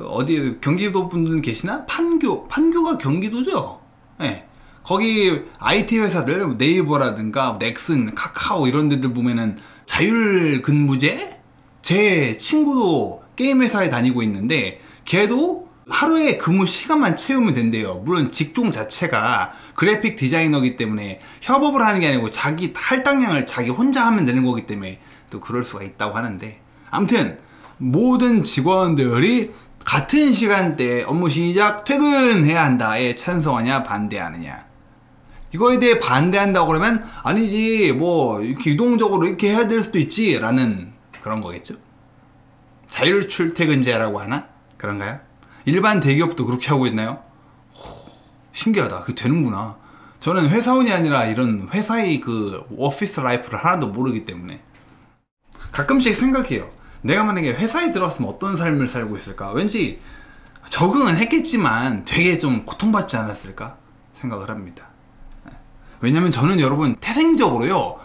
어디 경기도 분들 계시나? 판교가 경기도죠? 네. 거기 IT 회사들 네이버라든가 넥슨, 카카오 이런 데들 보면은 자율 근무제? 제 친구도 게임 회사에 다니고 있는데 걔도 하루에 근무 시간만 채우면 된대요. 물론 직종 자체가 그래픽 디자이너이기 때문에 협업을 하는 게 아니고 자기 할당량을 자기 혼자 하면 되는 거기 때문에 또 그럴 수가 있다고 하는데, 아무튼 모든 직원들이 같은 시간대에 업무 시작, 퇴근해야 한다에 찬성하냐 반대하느냐. 이거에 대해 반대한다고 그러면 아니지 뭐 이렇게 유동적으로 이렇게 해야 될 수도 있지 라는 그런 거겠죠. 자율 출퇴근제라고 하나? 그런가요? 일반 대기업도 그렇게 하고 있나요? 신기하다. 그게 되는구나. 저는 회사원이 아니라 이런 회사의 그 오피스 라이프를 하나도 모르기 때문에 가끔씩 생각해요. 내가 만약에 회사에 들어갔으면 어떤 삶을 살고 있을까? 왠지 적응은 했겠지만 되게 좀 고통받지 않았을까? 생각을 합니다. 왜냐면 저는 여러분 태생적으로요,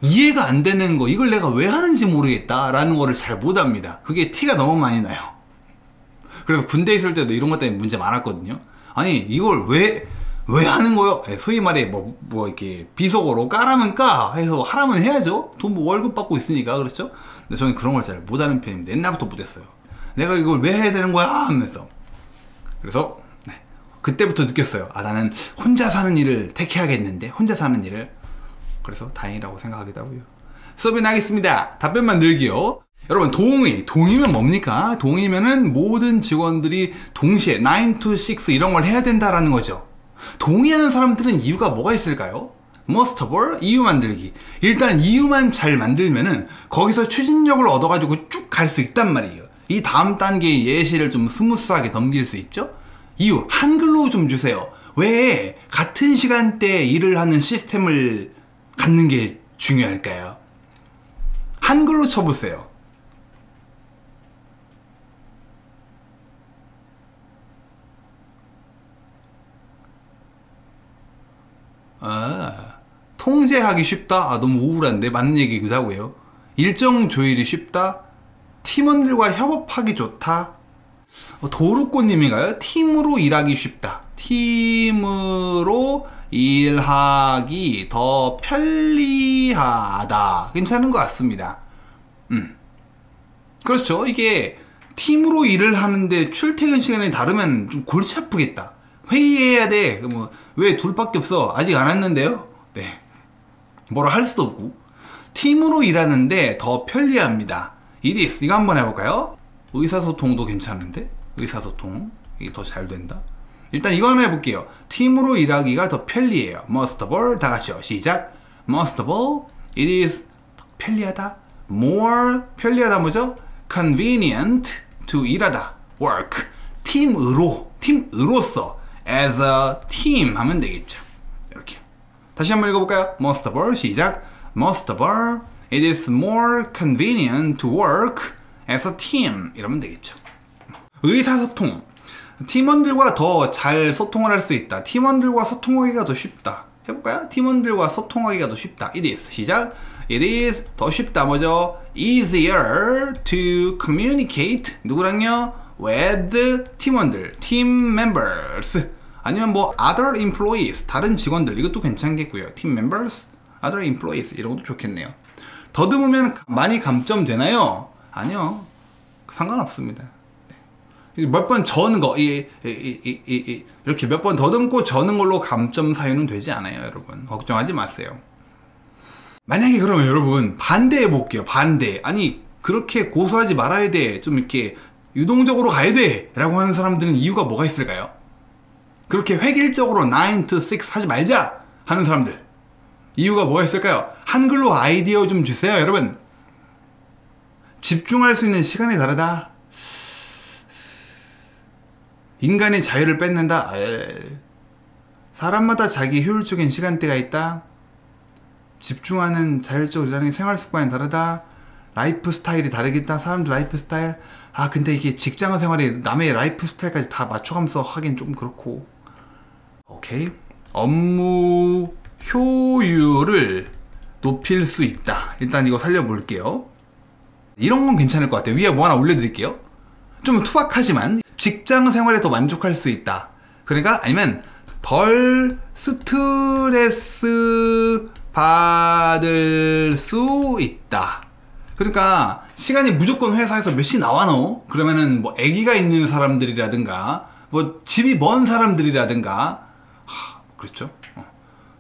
이해가 안 되는 거, 이걸 내가 왜 하는지 모르겠다 라는 거를 잘 못합니다. 그게 티가 너무 많이 나요. 그래서 군대 있을 때도 이런 것 때문에 문제 많았거든요. 아니 이걸 왜 하는 거요? 소위 말해 뭐 이렇게 비속어로 까라면 까 해서 하라면 해야죠. 돈 뭐 월급 받고 있으니까. 그렇죠? 근데 저는 그런 걸 잘 못하는 편입니다. 옛날부터 못했어요. 내가 이걸 왜 해야 되는 거야? 하면서. 그래서 그때부터 느꼈어요. 아, 나는 혼자 사는 일을 택해야겠는데, 혼자 사는 일을. 그래서 다행이라고 생각하기도 하고요. 수업이 나겠습니다. 답변만 늘기요. 여러분, 동의면 뭡니까? 동의면은 모든 직원들이 동시에 9 to 6 이런 걸 해야 된다라는 거죠. 동의하는 사람들은 이유가 뭐가 있을까요? Most of all, 이유 만들기. 일단 이유만 잘 만들면은 거기서 추진력을 얻어가지고 쭉 갈 수 있단 말이에요. 이 다음 단계의 예시를 좀 스무스하게 넘길 수 있죠? 이유 한글로 좀 주세요. 왜 같은 시간대에 일을 하는 시스템을 갖는 게 중요할까요? 한글로 쳐보세요. 통제하기 쉽다? 너무 우울한데 맞는 얘기기도 하고요. 일정 조율이 쉽다? 팀원들과 협업하기 좋다? 도루꼬님인가요? 팀으로 일하기 쉽다. 팀으로 일하기 더 편리하다. 괜찮은 것 같습니다. 그렇죠. 이게 팀으로 일을 하는데 출퇴근 시간이 다르면 좀 골치 아프겠다. 회의해야 돼. 왜 둘밖에 없어? 아직 안 왔는데요? 네. 뭐라 할 수도 없고. 팀으로 일하는데 더 편리합니다. It is. 이거 한번 해볼까요? 의사소통도 괜찮은데? 의사소통. 이게 더 잘 된다. 일단 이거 하나 해볼게요. 팀으로 일하기가 더 편리해요. Most of all. 다 같이요. 시작. Most of all. It is. 편리하다. More. 편리하다 뭐죠? Convenient. To 일하다. Work. 팀으로서. As a team 하면 되겠죠. 이렇게. 다시 한번 읽어볼까요? Most of all. 시작. Most of all. It is more convenient to work as a team. 이러면 되겠죠. 의사소통. 팀원들과 더 잘 소통을 할 수 있다. 팀원들과 소통하기가 더 쉽다. 해볼까요? 팀원들과 소통하기가 더 쉽다. It is. 시작. It is. 더 쉽다. 뭐죠? Easier to communicate. 누구랑요? With 팀원들. Team members. 아니면 뭐 other employees. 다른 직원들. 이것도 괜찮겠고요. Team members. Other employees. 이런 것도 좋겠네요. 더듬으면 많이 감점되나요? 아니요. 상관없습니다. 몇 번 저는 거, 이렇게 몇 번 더듬고 저는 걸로 감점 사유는 되지 않아요, 여러분. 걱정하지 마세요. 만약에 그러면 여러분, 반대해 볼게요, 반대. 아니, 그렇게 고수하지 말아야 돼. 좀 이렇게 유동적으로 가야 돼. 라고 하는 사람들은 이유가 뭐가 있을까요? 그렇게 획일적으로 9 to 6 하지 말자. 하는 사람들. 이유가 뭐가 있을까요? 한글로 아이디어 좀 주세요, 여러분. 집중할 수 있는 시간이 다르다. 인간의 자유를 뺏는다. 사람마다 자기 효율적인 시간대가 있다. 집중하는 자율적으로 일하는 생활 습관이 다르다. 라이프 스타일이 다르겠다. 사람들 라이프 스타일. 근데 이게 직장 생활에 남의 라이프 스타일까지 다 맞춰가면서 하긴 좀 그렇고. 오케이. 업무 효율을 높일 수 있다. 일단 이거 살려볼게요. 이런 건 괜찮을 것 같아요. 위에 뭐 하나 올려드릴게요. 좀 투박하지만 직장 생활에 더 만족할 수 있다. 그러니까 아니면 덜 스트레스 받을 수 있다. 그러니까 시간이 무조건 회사에서 몇 시 나와 너? 그러면은 뭐 아기가 있는 사람들이라든가 뭐 집이 먼 사람들이라든가 그렇죠.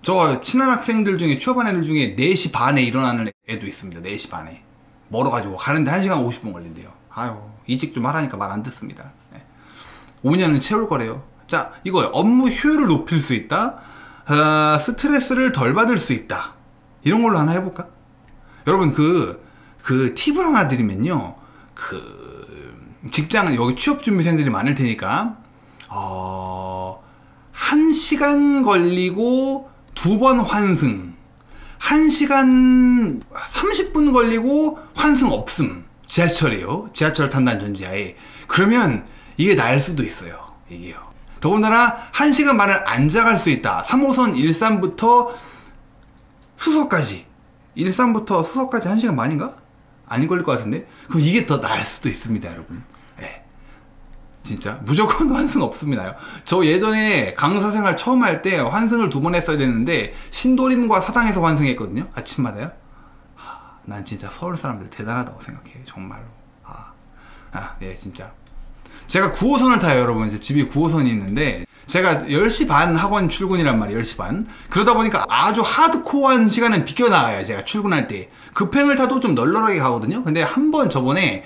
저 친한 학생들 중에 취업한 애들 중에 4시 반에 일어나는 애도 있습니다. 4시 반에 멀어가지고 가는데 1시간 50분 걸린대요. 아유 이직 좀 하라니까 말 안 듣습니다. 5년은 채울 거래요. 자 이거요. 업무 효율을 높일 수 있다. 스트레스를 덜 받을 수 있다. 이런 걸로 하나 해볼까? 여러분 그 팁을 하나 드리면요. 직장 여기 취업준비생들이 많을 테니까 1시간 걸리고 2번 환승, 1시간 30분 걸리고 환승 없음. 지하철이에요. 지하철 탄다는 전제하에. 그러면 이게 나을 수도 있어요. 이게요. 더군다나 1시간 반을 앉아갈 수 있다. 3호선 일산부터 수서까지. 일산부터 수서까지 1시간 반인가? 안 걸릴 것 같은데? 그럼 이게 더 나을 수도 있습니다, 여러분. 네. 진짜 무조건 환승 없습니다. 저 예전에 강사 생활 처음 할 때 환승을 2번 했어야 되는데 신도림과 사당에서 환승했거든요. 아침마다요. 난 진짜 서울 사람들 대단하다고 생각해. 정말로. 네 진짜. 제가 9호선을 타요, 여러분. 이제 집이 9호선이 있는데 제가 10시 반 학원 출근이란 말이에요. 10시 반. 그러다 보니까 아주 하드코어한 시간은 비껴나가요. 제가 출근할 때. 급행을 타도 좀 널널하게 가거든요. 근데 한 번 저번에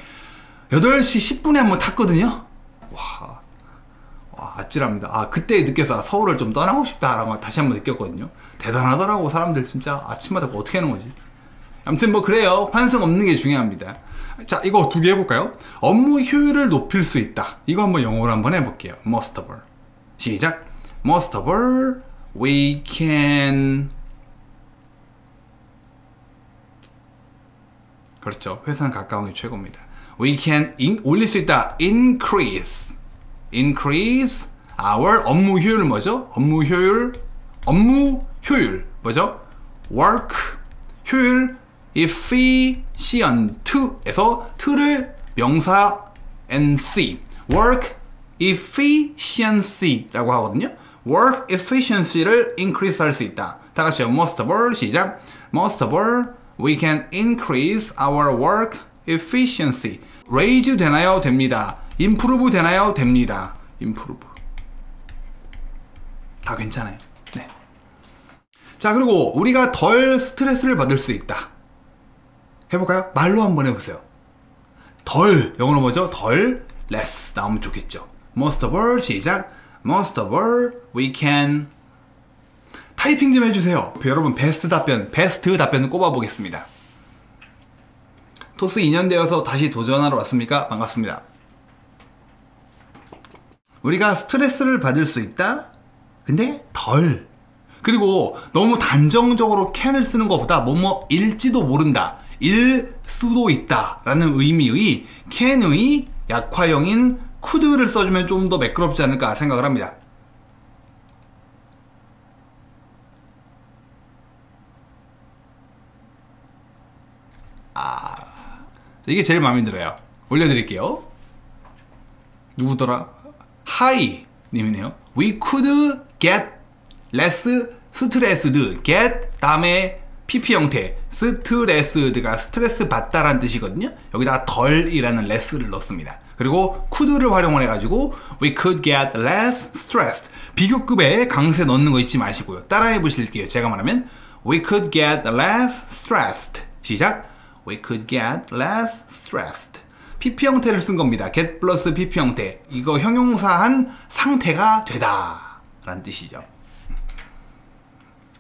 8시 10분에 한 번 탔거든요. 와 아찔합니다. 그때 느껴서 서울을 좀 떠나고 싶다라고 다시 한번 느꼈거든요. 대단하더라고. 사람들 진짜 아침마다 어떻게 하는 거지. 아무튼 뭐 그래요. 환승 없는 게 중요합니다. 자 이거 2개 해볼까요? 업무 효율을 높일 수 있다. 이거 한번 영어로 한번 해볼게요. Most of all. 시작. Most of all, we can. 그렇죠. 회사는 가까운 게 최고입니다. We can 올릴 수 있다. Increase our 업무 효율 뭐죠? 업무 효율 뭐죠? Work 효율 efficient에서 t를 명사 NC work efficiency라고 하거든요. work efficiency를 increase 할 수 있다. 다 같이요. Most of all 시작. Most of all we can increase our work efficiency. raise 되나요? 됩니다. improve 되나요? 됩니다. improve. 다 괜찮아요. 네. 자, 그리고 우리가 덜 스트레스를 받을 수 있다. 해볼까요? 말로 한번 해보세요. 덜, 영어로 뭐죠? 덜, less 나오면 좋겠죠. Most of all, 시작. Most of all, we can. 타이핑 좀 해주세요. 여러분, 베스트 답변을 꼽아보겠습니다. 토스 2년 되어서 다시 도전하러 왔습니까? 반갑습니다. 우리가 스트레스를 받을 수 있다? 근데 덜. 그리고 너무 단정적으로 can을 쓰는 것보다 뭐뭐일지도 모른다. 일 수도 있다. 라는 의미의 can의 약화형인 could를 써주면 좀 더 매끄럽지 않을까 생각을 합니다. 이게 제일 마음에 들어요. 올려드릴게요. 누구더라? 하이 님이네요. We could get less stressed. get 다음에 PP 형태 stressed가 스트레스 받다라는 뜻이거든요. 여기다가 덜이라는 less를 넣습니다. 그리고 could를 활용을 해가지고 we could get less stressed. 비교급에 강세 넣는 거 잊지 마시고요. 따라해 보실게요. 제가 말하면 we could get less stressed. 시작. We could get less stressed. PP 형태를 쓴 겁니다. get 플러스 PP 형태. 이거 형용사한 상태가 되다 라는 뜻이죠.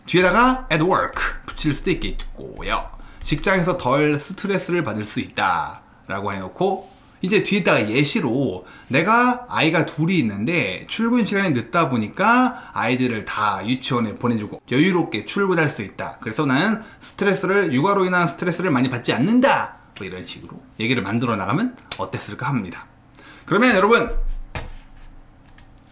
뒤에다가 at work 붙일 수도 있겠고요. 직장에서 덜 스트레스를 받을 수 있다 라고 해놓고 이제 뒤에다가 예시로 내가 아이가 둘이 있는데 출근 시간이 늦다 보니까 아이들을 다 유치원에 보내주고 여유롭게 출근할 수 있다. 그래서 나는 육아로 인한 스트레스를 많이 받지 않는다. 뭐 이런 식으로 얘기를 만들어 나가면 어땠을까 합니다. 그러면 여러분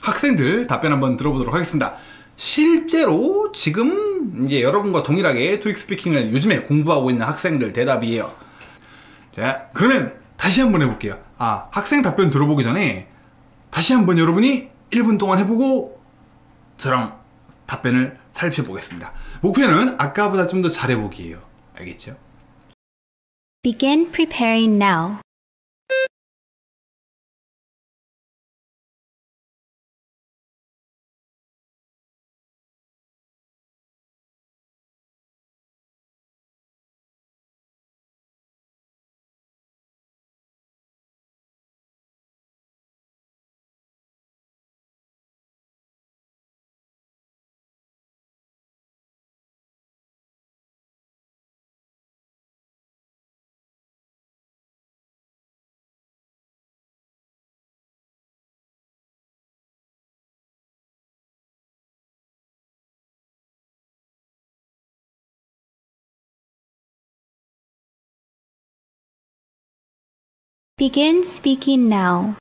학생들 답변 한번 들어보도록 하겠습니다. 실제로 지금 이제 여러분과 동일하게 토익 스피킹을 요즘에 공부하고 있는 학생들 대답이에요. 자, 그러면 다시 한번 해볼게요. 학생 답변 들어보기 전에 다시 한번 여러분이 1분 동안 해보고 저랑 답변을 살펴보겠습니다. 목표는 아까보다 좀 더 잘해보기예요. 알겠죠? Begin preparing now. Begin speaking now.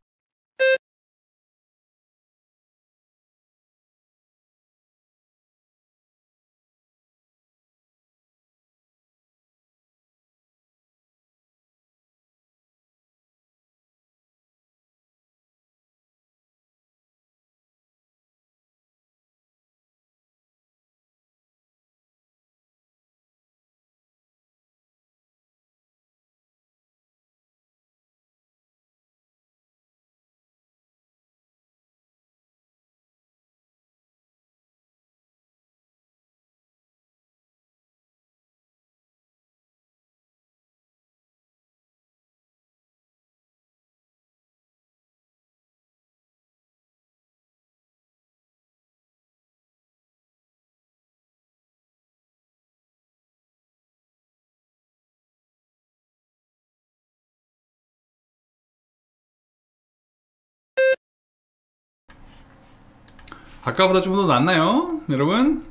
아까보다 좀 더 낫나요? 여러분?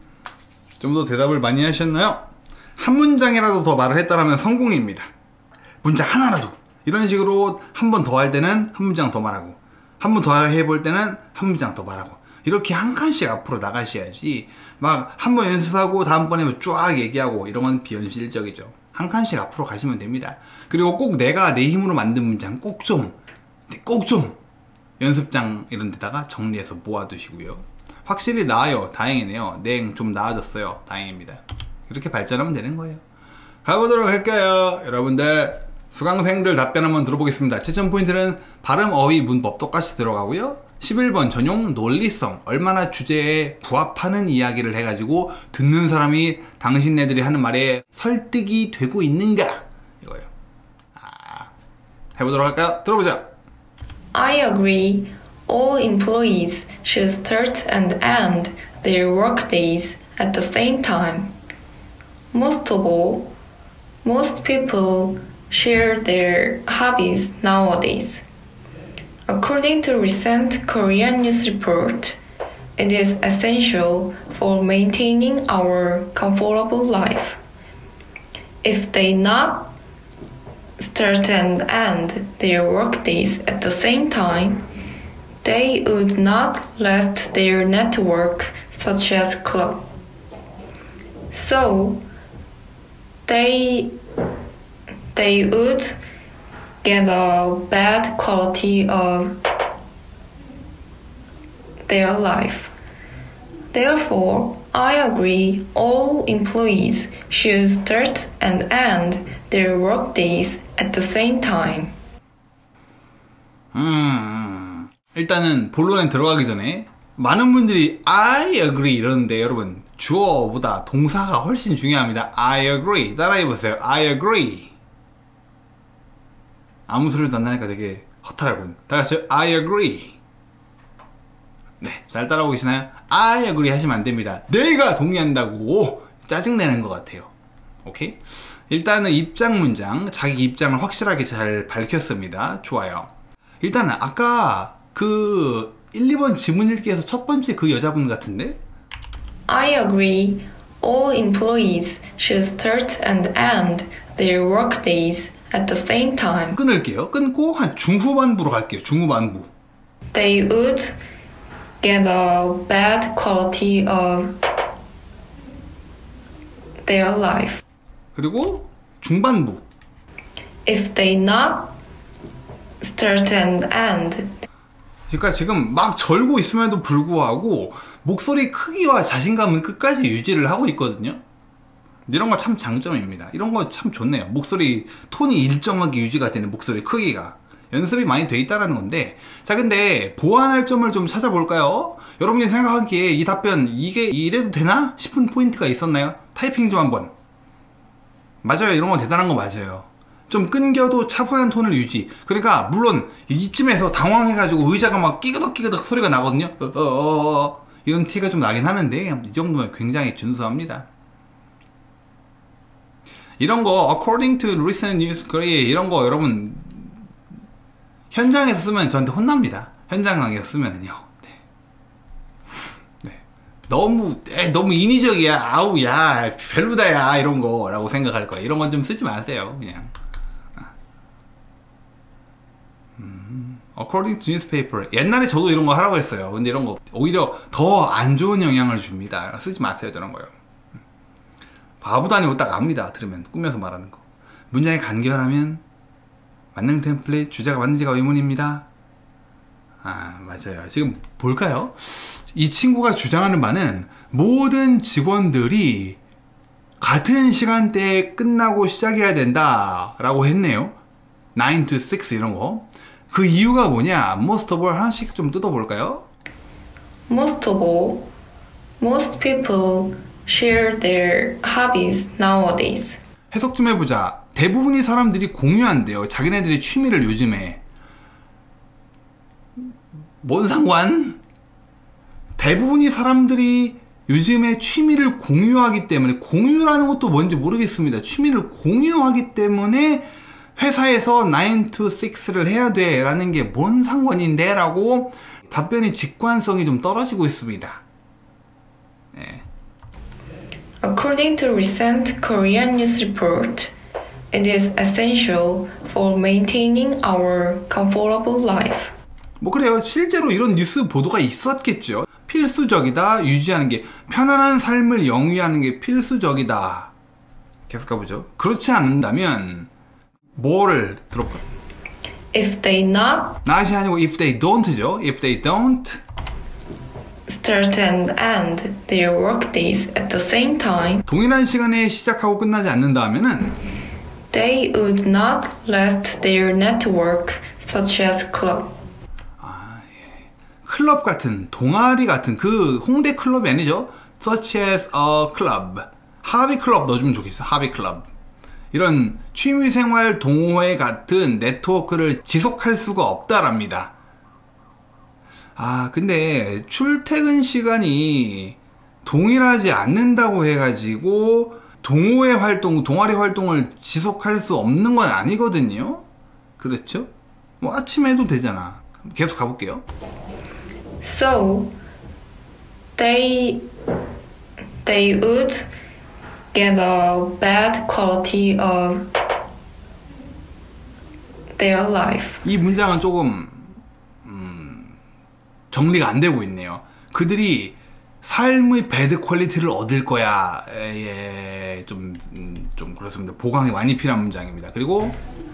좀 더 대답을 많이 하셨나요? 한 문장이라도 더 말을 했다면 성공입니다. 문장 하나라도. 이런 식으로 한 번 더 할 때는 한 문장 더 말하고, 한 번 더 해볼 때는 한 문장 더 말하고, 이렇게 한 칸씩 앞으로 나가셔야지 막 한 번 연습하고 다음번에 쫙 얘기하고 이런 건 비현실적이죠. 한 칸씩 앞으로 가시면 됩니다. 그리고 꼭 내가 내 힘으로 만든 문장 꼭 좀 연습장 이런 데다가 정리해서 모아두시고요. 확실히 나아요. 다행이네요. 네, 좀 나아졌어요. 다행입니다. 이렇게 발전하면 되는 거예요. 가보도록 할게요. 여러분들 수강생들 답변 한번 들어보겠습니다. 채점 포인트는 발음, 어휘, 문법 똑같이 들어가고요. 11번 전용 논리성, 얼마나 주제에 부합하는 이야기를 해가지고 듣는 사람이 당신네들이 하는 말에 설득이 되고 있는가, 이거예요. 해보도록 할까요? 들어보자. I agree. All employees should start and end their workdays at the same time. Most of all, most people share their hobbies nowadays. According to recent Korean news report, it is essential for maintaining our comfortable life. If they not start and end their workdays at the same time, they would not last their network such as club. So they would get a bad quality of their life. Therefore, I agree all employees should start and end their workdays at the same time. 일단은 본론에 들어가기 전에 많은 분들이 I agree 이러는데 여러분 주어보다 동사가 훨씬 중요합니다. I agree. 따라해보세요. I agree. 아무 소리도 안 나니까 되게 허탈하군. 다같이 I agree. 네, 잘 따라오고 계시나요? I agree 하시면 안 됩니다. 내가 동의한다고 짜증내는 것 같아요. 오케이? 일단은 입장 문장, 자기 입장을 확실하게 잘 밝혔습니다. 좋아요. 일단은 아까 그 1, 2번 지문 읽기에서 첫 번째 그 여자분 같은데? I agree. All employees should start and end their workdays at the same time. 끊을게요. 끊고 한 중후반부로 갈게요. 중후반부. They would get a bad quality of their life. 그리고 중반부. If they not start and end. 그러니까 지금 막 절고 있음에도 불구하고 목소리 크기와 자신감은 끝까지 유지를 하고 있거든요. 이런 거 참 장점입니다. 이런 거 참 좋네요. 목소리 톤이 일정하게 유지가 되는 목소리 크기가 연습이 많이 돼 있다는 건데, 자 근데 보완할 점을 좀 찾아볼까요? 여러분이 생각하기에 이 답변 이게 이래도 되나 싶은 포인트가 있었나요? 타이핑 좀 한번. 맞아요. 이런 건 대단한 거 맞아요. 좀 끊겨도 차분한 톤을 유지. 그러니까 물론 이쯤에서 당황해가지고 의자가 막 끼그덕끼그덕 소리가 나거든요. 이런 티가 좀 나긴 하는데 이 정도면 굉장히 준수합니다. 이런 거 according to recent news Korea 이런 거 여러분 현장에서 쓰면 저한테 혼납니다. 현장 강의에서 쓰면은요. 네. 너무 인위적이야. 아우 야 별로다 야 이런 거라고 생각할 거예요. 이런 건 좀 쓰지 마세요. 그냥. According to newspaper. 옛날에 저도 이런 거 하라고 했어요. 근데 이런 거 오히려 더 안 좋은 영향을 줍니다. 쓰지 마세요. 저런 거요. 바보도 아니고 딱 압니다. 들으면 꾸며서 말하는 거. 문장이 간결하면 만능 템플릿 주제가 맞는지가 의문입니다. 맞아요. 지금 볼까요? 이 친구가 주장하는 바는 모든 직원들이 같은 시간대에 끝나고 시작해야 된다 라고 했네요. 9 to 6 이런 거. 그 이유가 뭐냐? Most of all 하나씩 좀 뜯어볼까요? Most of all, most people share their hobbies nowadays. 해석 좀 해보자. 대부분의 사람들이 공유한대요. 자기네들의 취미를 요즘에. 뭔 상관? 대부분의 사람들이 요즘에 취미를 공유하기 때문에, 공유라는 것도 뭔지 모르겠습니다. 취미를 공유하기 때문에 회사에서 9 to 6를 해야 돼 라는 게 뭔 상관인데? 라고 답변이 직관성이 좀 떨어지고 있습니다. 네. According to recent Korean news report, it is essential for maintaining our comfortable life. 뭐 그래요. 실제로 이런 뉴스 보도가 있었겠죠. 필수적이다. 유지하는 게 편안한 삶을 영위하는 게 필수적이다. 계속 가보죠. 그렇지 않는다면 뭐를 들어볼까요? If they not not이 아니고 if they don't죠. If they don't start and end their workdays at the same time, 동일한 시간에 시작하고 끝나지 않는다 하면은 they would not last their network such as club. 클럽 같은, 동아리 같은 그 홍대 클럽이 아니죠. such as a club. 하비 클럽 넣어주면 좋겠어. 하비 클럽. 이런 취미생활 동호회 같은 네트워크를 지속할 수가 없다랍니다. 아, 근데 출퇴근 시간이 동일하지 않는다고 해가지고 동호회 활동, 동아리 활동을 지속할 수 없는 건 아니거든요. 그렇죠? 뭐 아침에 해도 되잖아. 계속 가볼게요. So they would get a bad quality of their life. 이 문장은 조금 정리가 안 되고 있네요. 그들이 삶의 배드 퀄리티를 얻을 거야. 좀 그렇습니다. 보강이 많이 필요한 문장입니다. 그리고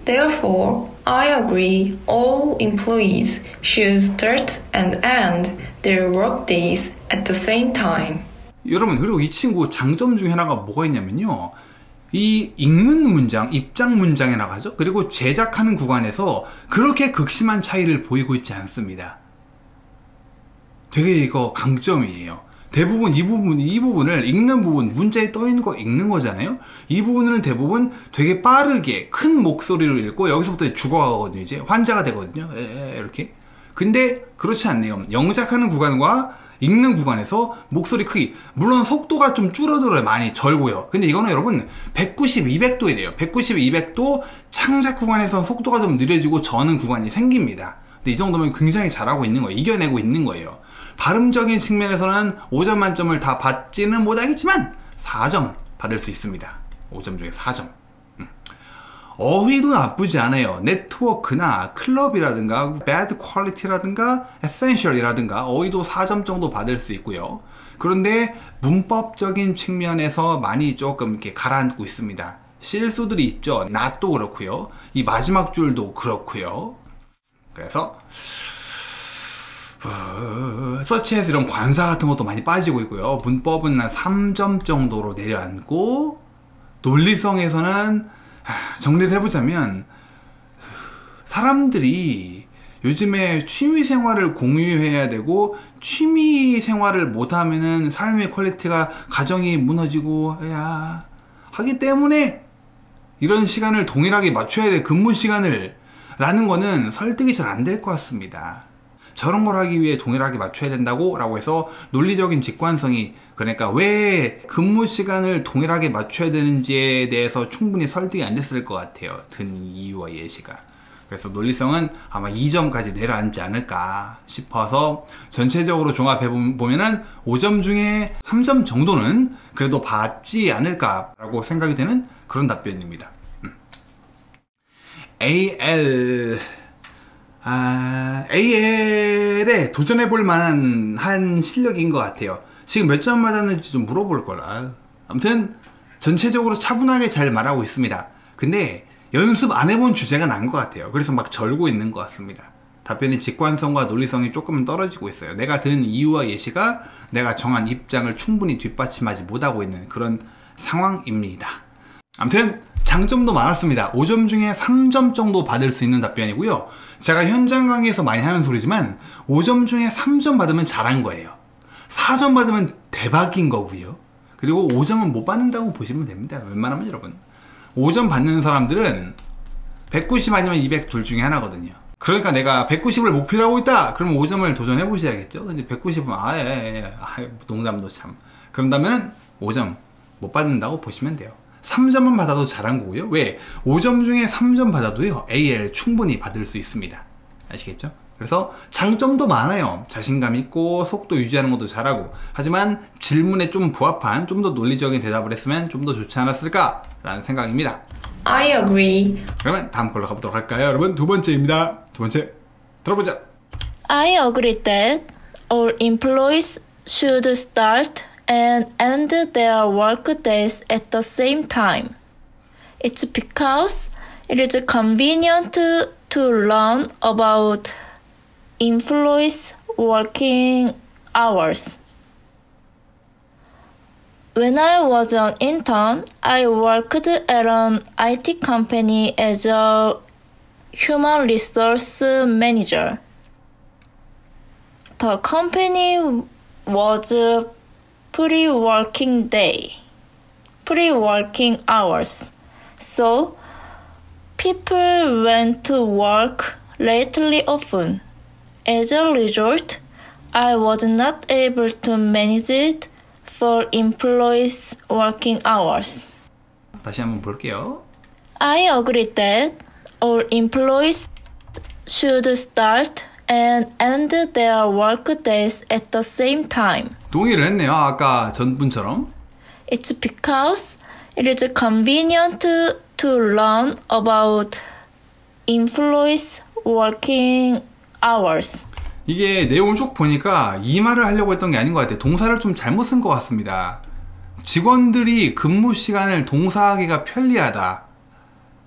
Therefore, I agree all employees should start and end their workdays at the same time. 여러분, 그리고 이 친구 장점 중에 하나가 뭐가 있냐면요. 이 읽는 문장, 입장 문장에 나가죠. 그리고 제작하는 구간에서 그렇게 극심한 차이를 보이고 있지 않습니다. 되게 이거 강점이에요. 대부분 이 부분을 읽는 부분, 문자에 떠있는 거 읽는 거잖아요. 이 부분을 대부분 되게 빠르게 큰 목소리로 읽고 여기서부터 죽어가거든요. 이제 환자가 되거든요. 이렇게. 근데 그렇지 않네요. 영작하는 구간과 읽는 구간에서 목소리 크기, 물론 속도가 좀 줄어들어요. 많이 절고요. 근데 이거는 여러분 190, 200도이래요. 190, 200도 창작 구간에서 속도가 좀 느려지고 저는 구간이 생깁니다. 근데 이 정도면 굉장히 잘하고 있는 거예요. 이겨내고 있는 거예요. 발음적인 측면에서는 5점 만점을 다 받지는 못하겠지만 4점 받을 수 있습니다. 5점 중에 4점. 어휘도 나쁘지 않아요. 네트워크나 클럽이라든가 bad quality라든가 essential이라든가 어휘도 4점 정도 받을 수 있고요. 그런데 문법적인 측면에서 많이 조금 이렇게 가라앉고 있습니다. 실수들이 있죠. not도 그렇고요. 이 마지막 줄도 그렇고요. 그래서 such as 이런 관사 같은 것도 많이 빠지고 있고요. 문법은 한 3점 정도로 내려앉고, 논리성에서는 정리를 해보자면 사람들이 요즘에 취미생활을 공유해야 되고 취미생활을 못하면은 삶의 퀄리티가 가정이 무너지고 하기 때문에 이런 시간을 동일하게 맞춰야 돼. 근무 시간을 라는 거는 설득이 잘 안 될 것 같습니다. 저런 걸 하기 위해 동일하게 맞춰야 된다고 라고 해서 논리적인 직관성이, 그러니까 왜 근무 시간을 동일하게 맞춰야 되는지에 대해서 충분히 설득이 안 됐을 것 같아요. 든 이유와 예시가. 그래서 논리성은 아마 2점까지 내려앉지 않을까 싶어서 전체적으로 종합해 보면은 5점 중에 3점 정도는 그래도 받지 않을까라고 생각이 되는 그런 답변입니다. AL에 도전해볼 만한 한 실력인 것 같아요. 지금 몇 점 맞았는지 좀 물어볼 걸. 아무튼 전체적으로 차분하게 잘 말하고 있습니다. 근데 연습 안 해본 주제가 난 것 같아요. 그래서 막 절고 있는 것 같습니다. 답변의 직관성과 논리성이 조금 떨어지고 있어요. 내가 든 이유와 예시가 내가 정한 입장을 충분히 뒷받침하지 못하고 있는 그런 상황입니다. 아무튼 장점도 많았습니다. 5점 중에 3점 정도 받을 수 있는 답변이고요. 제가 현장 강의에서 많이 하는 소리지만 5점 중에 3점 받으면 잘한 거예요. 4점 받으면 대박인 거고요. 그리고 5점은 못 받는다고 보시면 됩니다. 웬만하면 여러분. 5점 받는 사람들은 190 아니면 200 둘 중에 하나거든요. 그러니까 내가 190을 목표로 하고 있다. 그러면 5점을 도전해 보셔야겠죠. 근데 190은 농담도 참. 그런다면 5점 못 받는다고 보시면 돼요. 3점은 받아도 잘한 거고요. 왜? 5점 중에 3점 받아도요, AL 충분히 받을 수 있습니다. 아시겠죠? 그래서 장점도 많아요. 자신감 있고 속도 유지하는 것도 잘하고. 하지만 질문에 좀 부합한 좀 더 논리적인 대답을 했으면 좀 더 좋지 않았을까 라는 생각입니다. I agree. 그러면 다음 걸로 가보도록 할까요? 여러분, 두 번째입니다. 두 번째 들어보자. I agree that all employees should start and end their work days at the same time. It's because it is convenient to learn about employees' working hours. When I was an intern, I worked at an IT company as a human resource manager. The company was pre-working hours. So, people went to work lately often. As a result, I was not able to manage it for employees' working hours. 다시 한번 볼게요. I agree that all employees should start and end their work days at the same time. 동의를 했네요. 아까 전분처럼. It's because it is convenient to learn about employees' working hours. 이게 내용을 쭉 보니까 이 말을 하려고 했던 게 아닌 것 같아요. 동사를 좀 잘못 쓴 것 같습니다. 직원들이 근무 시간을 동사하기가 편리하다.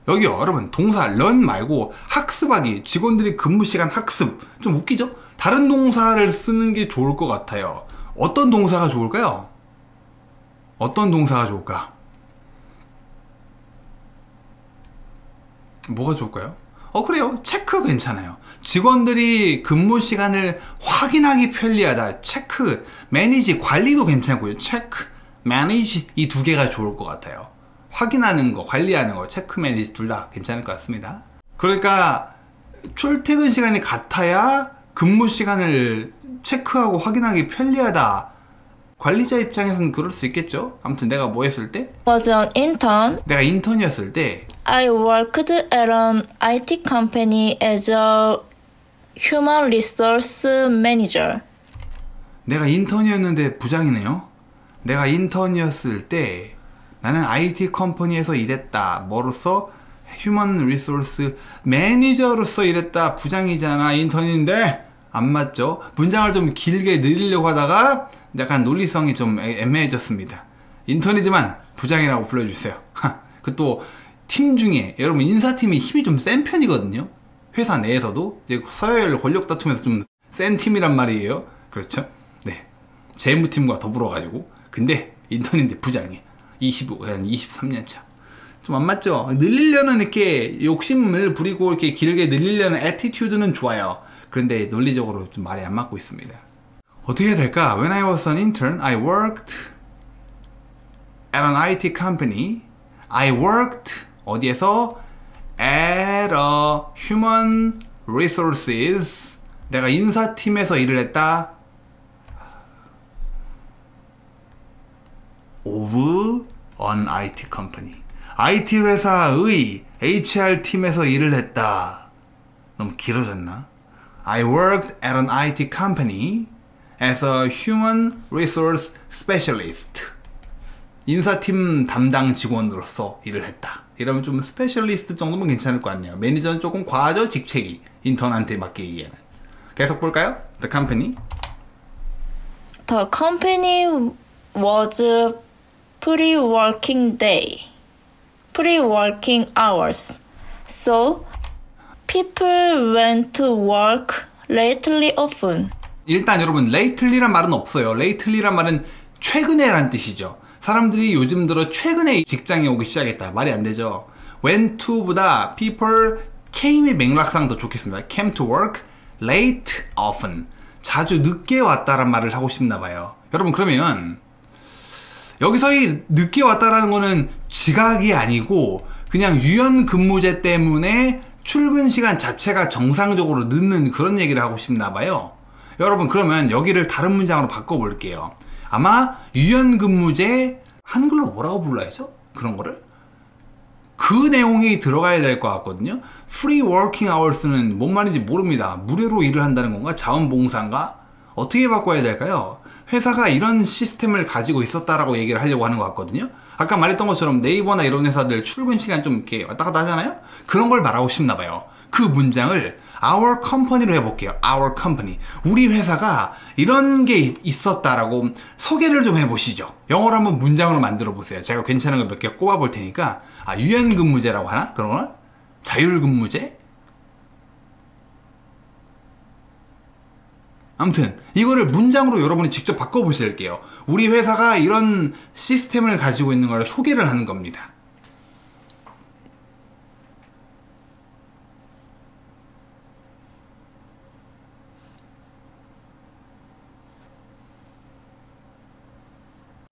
여기요, 여러분, 동사 learn 말고 학습하기, 직원들이 근무 시간 학습. 좀 웃기죠? 다른 동사를 쓰는 게 좋을 것 같아요. 어떤 동사가 좋을까요? 어떤 동사가 좋을까? 뭐가 좋을까요? 그래요. 체크 괜찮아요. 직원들이 근무 시간을 확인하기 편리하다. 체크, 매니지, 관리도 괜찮고요. 체크, 매니지 이 두 개가 좋을 것 같아요. 확인하는 거, 관리하는 거, 체크, 매니지 둘 다 괜찮을 것 같습니다. 그러니까 출퇴근 시간이 같아야 근무 시간을 체크하고 확인하기 편리하다. 관리자 입장에서는 그럴 수 있겠죠. 아무튼 내가 뭐 했을 때? Was an intern. 내가 인턴이었을 때 I worked at an IT company as a human resource manager. 내가 인턴이었는데 부장이네요. 내가 인턴이었을 때 나는 IT 컴퍼니에서 일했다. 뭐로서? 휴먼 리소스 매니저로서 일했다. 부장이잖아. 인턴인데 안 맞죠? 문장을 좀 길게 늘리려고 하다가 약간 논리성이 좀 애매해졌습니다. 인턴이지만 부장이라고 불러주세요. 그 또 팀 중에 여러분 인사팀이 힘이 좀 센 편이거든요. 회사 내에서도 이제 서열 권력 다툼에서 좀 센 팀이란 말이에요. 그렇죠? 네, 재무팀과 더불어 가지고 근데 인턴인데 부장이 23년 차. 좀 안 맞죠? 늘리려는 이렇게 욕심을 부리고 이렇게 길게 늘리려는 애티튜드는 좋아요. 그런데 논리적으로 좀 말이 안 맞고 있습니다. 어떻게 해야 될까? When I was an intern, I worked at an IT company. I worked 어디에서? At a human resources. 내가 인사팀에서 일을 했다. Of an IT company. IT 회사의 HR팀에서 일을 했다. 너무 길어졌나? I worked at an IT company as a human resource specialist. 인사팀 담당 직원으로서 일을 했다. 이러면 좀 스페셜리스트 정도면 괜찮을 것 같네요. 매니저는 조금 과하죠, 직책이. 인턴한테 맡기기에는. 계속 볼까요? The company. The company was pre-working hours. So, people went to work lately often. 일단 여러분, lately란 말은 없어요. lately란 말은 최근에란 뜻이죠. 사람들이 요즘 들어 최근에 직장에 오기 시작했다. 말이 안 되죠. went to보다 people came의 맥락상 더 좋겠습니다. came to work late often. 자주 늦게 왔다란 말을 하고 싶나 봐요. 여러분, 그러면 여기서 이 늦게 왔다라는 거는 지각이 아니고 그냥 유연 근무제 때문에 출근 시간 자체가 정상적으로 늦는 그런 얘기를 하고 싶나 봐요. 여러분, 그러면 여기를 다른 문장으로 바꿔볼게요. 아마 유연 근무제 한글로 뭐라고 불러야죠? 그런 거를? 그 내용이 들어가야 될 것 같거든요. free working hours는 뭔 말인지 모릅니다. 무료로 일을 한다는 건가? 자원봉사인가? 어떻게 바꿔야 될까요? 회사가 이런 시스템을 가지고 있었다라고 얘기를 하려고 하는 것 같거든요. 아까 말했던 것처럼 네이버나 이런 회사들 출근 시간 좀 이렇게 왔다 갔다 하잖아요. 그런 걸 말하고 싶나 봐요. 그 문장을 our company로 해볼게요. our company. 우리 회사가 이런 게 있었다라고 소개를 좀 해보시죠. 영어로 한번 문장으로 만들어 보세요. 제가 괜찮은 거 몇 개 꼽아 볼 테니까. 유연근무제라고 하나? 그런 걸? 자율근무제? 아무튼 이거를 문장으로 여러분이 직접 바꿔보실게요. 우리 회사가 이런 시스템을 가지고 있는 걸 소개를 하는 겁니다.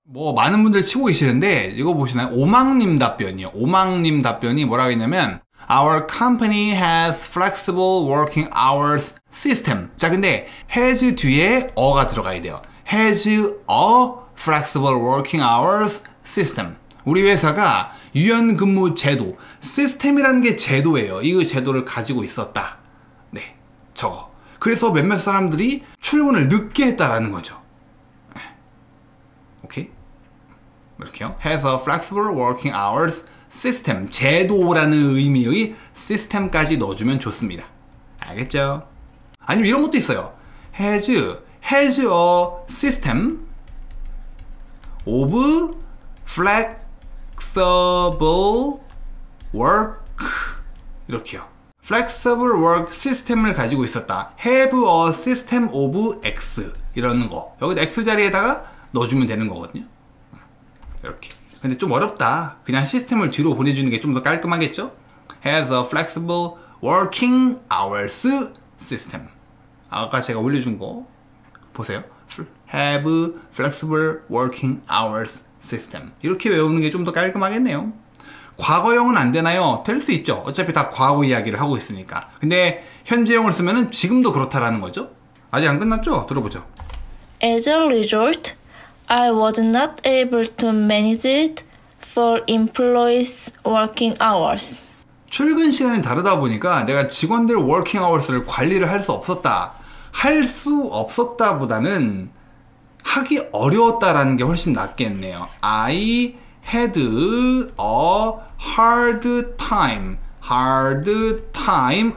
뭐 많은 분들 치고 계시는데 이거 보시나요? 오망님 답변이요. 오망님 답변이 뭐라고 했냐면 Our company has flexible working hours system. 자, 근데 has 뒤에 어가 들어가야 돼요. has a flexible working hours system. 우리 회사가 유연근무 제도, 시스템이라는 게 제도예요. 이 제도를 가지고 있었다. 네, 저거. 그래서 몇몇 사람들이 출근을 늦게 했다라는 거죠. 오케이? 이렇게요. has a flexible working hours system. 제도라는 의미의 시스템까지 넣어주면 좋습니다. 알겠죠? 아니면 이런 것도 있어요. has a system of flexible work. 이렇게요. flexible work 시스템을 가지고 있었다. have a system of X. 이러는 거. 여기다 X 자리에다가 넣어주면 되는 거거든요. 이렇게. 근데 좀 어렵다. 그냥 시스템을 뒤로 보내주는 게 좀 더 깔끔하겠죠? has a flexible working hours system. 아까 제가 올려준 거 보세요. have flexible working hours system. 이렇게 외우는 게 좀 더 깔끔하겠네요. 과거형은 안 되나요? 될 수 있죠. 어차피 다 과거 이야기를 하고 있으니까. 근데 현재형을 쓰면은 지금도 그렇다라는 거죠. 아직 안 끝났죠? 들어보죠. As a result, I was not able to manage it for employees' working hours. 출근 시간이 다르다 보니까 내가 직원들 워킹 아워스를 관리를 할 수 없었다. 할 수 없었다 보다는 하기 어려웠다라는 게 훨씬 낫겠네요. I had a hard time.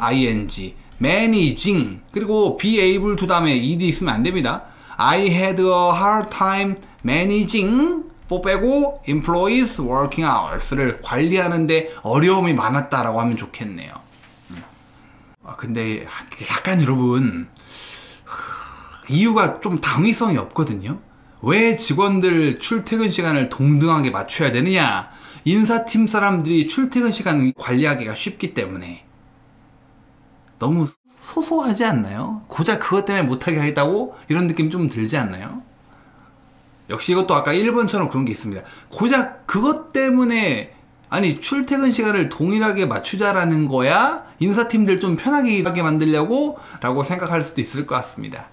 ing. managing. 그리고 be able to 다음에 ed 있으면 안 됩니다. I had a hard time managing 빼고 employees working hours를 관리하는데 어려움이 많았다라고 하면 좋겠네요. 근데 약간 여러분 이유가 좀 당위성이 없거든요. 왜 직원들 출퇴근 시간을 동등하게 맞춰야 되느냐? 인사팀 사람들이 출퇴근 시간을 관리하기가 쉽기 때문에. 너무 소소하지 않나요? 고작 그것 때문에 못하게 하겠다고 이런 느낌 좀 들지 않나요? 역시 이것도 아까 1번처럼 그런 게 있습니다. 고작 그것 때문에 아니 출퇴근 시간을 동일하게 맞추자라는 거야 인사팀들 좀 편하게 하게 만들려고 라고 생각할 수도 있을 것 같습니다.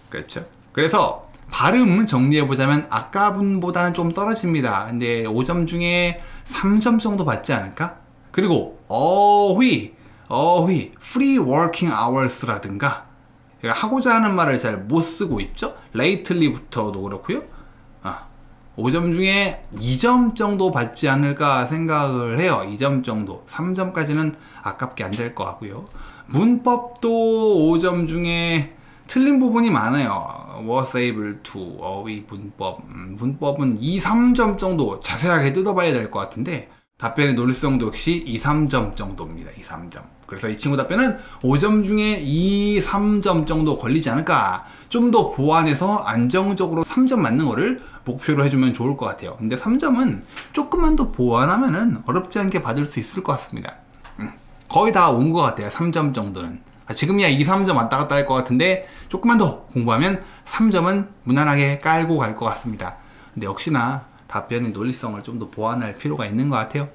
그렇죠? 그래서 발음 정리해보자면 아까 분보다는 좀 떨어집니다. 근데 5점 중에 3점 정도 받지 않을까? 그리고 어휘 free working hours라든가 하고자 하는 말을 잘 못 쓰고 있죠? lately부터도 그렇고요. 5점 중에 2점 정도 받지 않을까 생각을 해요. 2점 정도. 3점까지는 아깝게 안 될 것 같고요. 문법도 5점 중에 틀린 부분이 많아요. was able to, 어휘, 문법은 2, 3점 정도 자세하게 뜯어봐야 될 것 같은데 답변의 논리성도 역시 2, 3점 정도입니다. 2, 3점. 그래서 이 친구 답변은 5점 중에 2, 3점 정도 걸리지 않을까. 좀 더 보완해서 안정적으로 3점 맞는 거를 목표로 해주면 좋을 것 같아요. 근데 3점은 조금만 더 보완하면은 어렵지 않게 받을 수 있을 것 같습니다. 거의 다 온 것 같아요. 3점 정도는. 지금이야 2, 3점 왔다 갔다 할 것 같은데 조금만 더 공부하면 3점은 무난하게 깔고 갈 것 같습니다. 근데 역시나 답변의 논리성을 좀 더 보완할 필요가 있는 것 같아요.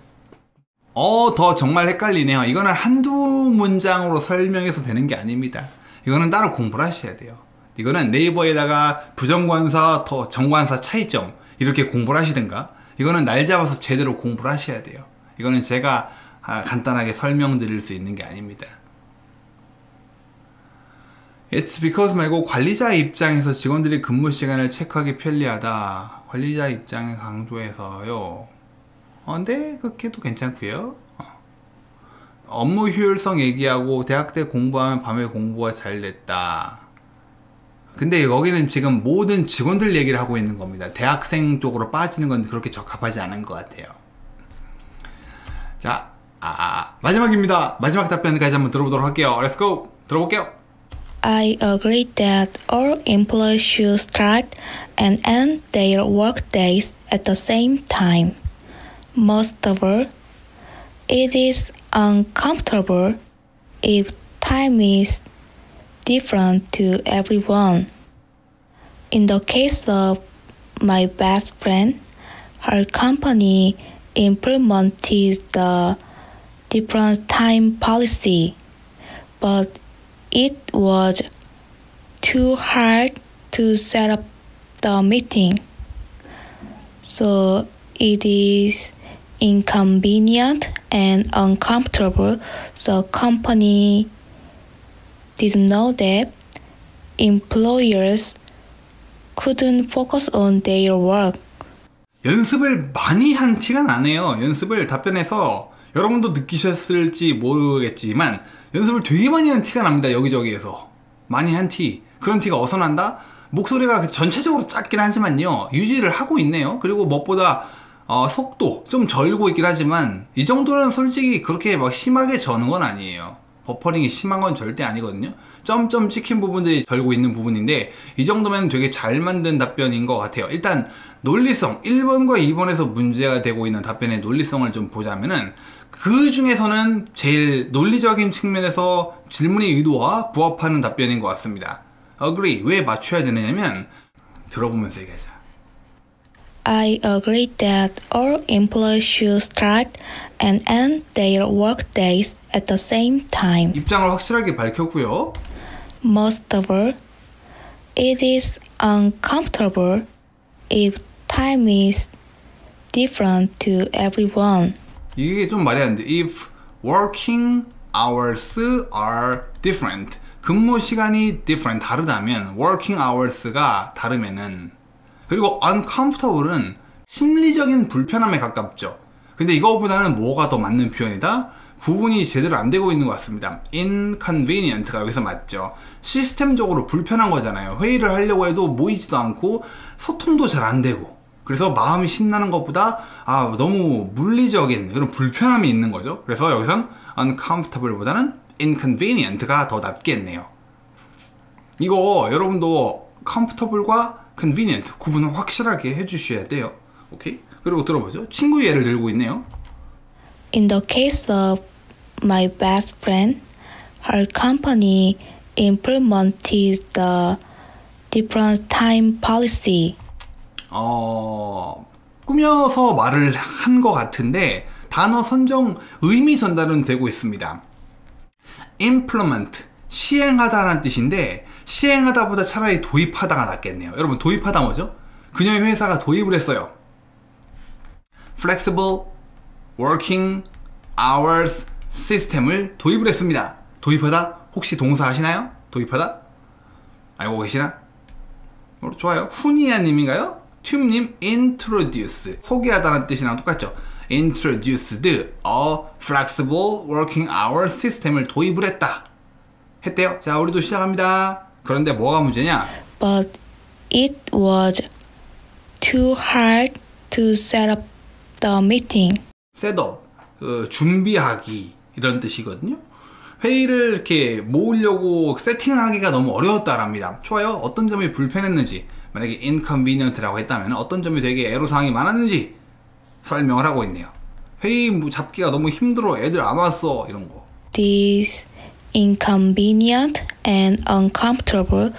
더 정말 헷갈리네요. 이거는 한두 문장으로 설명해서 되는 게 아닙니다. 이거는 따로 공부를 하셔야 돼요. 이거는 네이버에다가 부정관사, 정관사 차이점 이렇게 공부를 하시든가 이거는 날 잡아서 제대로 공부를 하셔야 돼요. 이거는 제가 간단하게 설명드릴 수 있는 게 아닙니다. It's because 말고 관리자 입장에서 직원들이 근무 시간을 체크하기 편리하다. 관리자 입장에 강조해서요. 근데 그렇게도 괜찮고요. 업무 효율성 얘기하고 대학 때 공부하면 밤에 공부가 잘 됐다. 근데 여기는 지금 모든 직원들 얘기를 하고 있는 겁니다. 대학생 쪽으로 빠지는 건 그렇게 적합하지 않은 것 같아요. 자, 마지막입니다. 마지막 답변까지 한번 들어보도록 할게요. Let's go! 들어볼게요. I agree that all employees should start and end their work days at the same time. Most of all, it is uncomfortable if time is different to everyone. In the case of my best friend, her company implemented the different time policy, but it was too hard to set up the meeting. So it is inconvenient and uncomfortable. The company didn't know that employers couldn't focus on their work. 연습을 많이 한 티가 나네요. 연습을 답변해서 여러분도 느끼셨을지 모르겠지만 연습을 되게 많이 한 티가 납니다. 여기저기에서 많이 한 티. 그런 티가 어디서 난다? 목소리가 전체적으로 작긴 하지만요 유지를 하고 있네요. 그리고 무엇보다 속도 좀 절고 있긴 하지만 이 정도는 솔직히 그렇게 막 심하게 저는 건 아니에요. 버퍼링이 심한 건 절대 아니거든요. 점점 찍힌 부분들이 절고 있는 부분인데 이 정도면 되게 잘 만든 답변인 것 같아요. 일단 논리성 1번과 2번에서 문제가 되고 있는 답변의 논리성을 좀 보자면은 그 중에서는 제일 논리적인 측면에서 질문의 의도와 부합하는 답변인 것 같습니다. Agree. 왜 맞춰야 되느냐면 들어보면서 얘기하자. I agree that all employees should start and end their work days at the same time. 입장을 확실하게 밝혔고요. Most of all, it is uncomfortable if time is different to everyone. 이게 좀 말이 안 돼. If working hours are different. 근무 시간이 different, 다르다면 working hours가 다르면은 그리고 uncomfortable은 심리적인 불편함에 가깝죠. 근데 이거보다는 뭐가 더 맞는 표현이다? 구분이 제대로 안 되고 있는 것 같습니다. inconvenient가 여기서 맞죠. 시스템적으로 불편한 거잖아요. 회의를 하려고 해도 모이지도 않고 소통도 잘 안 되고 그래서 마음이 심나는 것보다 너무 물리적인 그런 불편함이 있는 거죠. 그래서 여기선 uncomfortable보다는 inconvenient가 더 낫겠네요. 이거 여러분도 comfortable과 convenient 구분을 확실하게 해주셔야 돼요. 오케이? 그리고 들어보죠. 친구 예를 들고 있네요. In the case of my best friend, her company implemented the different time policy. 꾸며서 말을 한 것 같은데 단어 선정 의미 전달은 되고 있습니다. implement, 시행하다라는 뜻인데 시행하다보다 차라리 도입하다가 낫겠네요. 여러분 도입하다 뭐죠? 그녀의 회사가 도입을 했어요. flexible working hours 시스템을 도입을 했습니다. 도입하다 혹시 동사 하시나요? 도입하다? 알고 계시나? 좋아요. 후니아 님인가요? 튜님 introduce 소개하다는 뜻이랑 똑같죠. introduced a flexible working hours 시스템을 도입을 했대요. 자, 우리도 시작합니다. 그런데 뭐가 문제냐? But it was too hard to set up the meeting. set up, 준비하기 이런 뜻이거든요. 회의를 이렇게 모으려고 세팅하기가 너무 어려웠다랍니다. 좋아요. 어떤 점이 불편했는지 만약에 inconvenient라고 했다면 어떤 점이 되게 애로사항이 많았는지 설명을 하고 있네요. 회의 잡기가 너무 힘들어. 애들 안 왔어. 이런 거. This inconvenient and uncomfortable.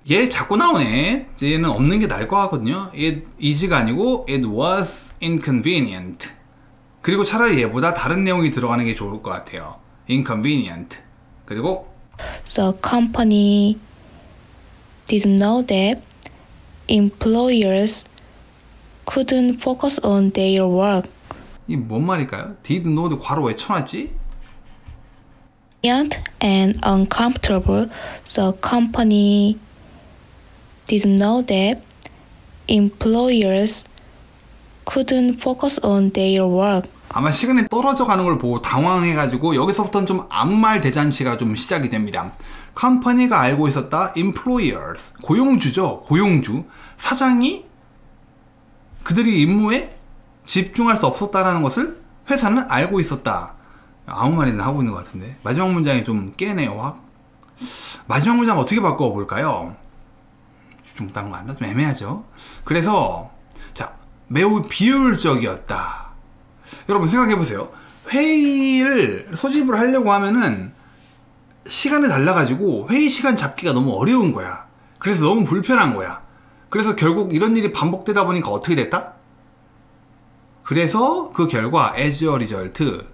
얘 자꾸 나오네. 얘는 없는 게 나을 것 같거든요. It is가 아니고 it was inconvenient. 그리고 차라리 얘보다 다른 내용이 들어가는 게 좋을 것 같아요. inconvenient. 그리고 The company didn't know that employers couldn't focus on their work. 이 뭔 말일까요? did not 괄호 왜 쳐놨지? And uncomfortable, the company didn't know that employers couldn't focus on their work. 아마 시간이 떨어져 가는 걸 보고 당황해가지고 여기서부터는 좀 아무 말 대잔치가 좀 시작이 됩니다. 컴퍼니가 알고 있었다. employers, 고용주죠. 고용주. 사장이 그들이 임무에 집중할 수 없었다라는 것을 회사는 알고 있었다. 아무 말이나 하고 있는 것 같은데 마지막 문장이 좀 깨네요. 확. 마지막 문장 어떻게 바꿔볼까요? 좀 다른 거 안다? 좀 애매하죠. 그래서 자, 매우 비효율적이었다. 여러분 생각해보세요. 회의를 소집을 하려고 하면은 시간이 달라가지고 회의 시간 잡기가 너무 어려운 거야. 그래서 너무 불편한 거야. 그래서 결국 이런 일이 반복되다 보니까 어떻게 됐다? 그래서 그 결과 as a result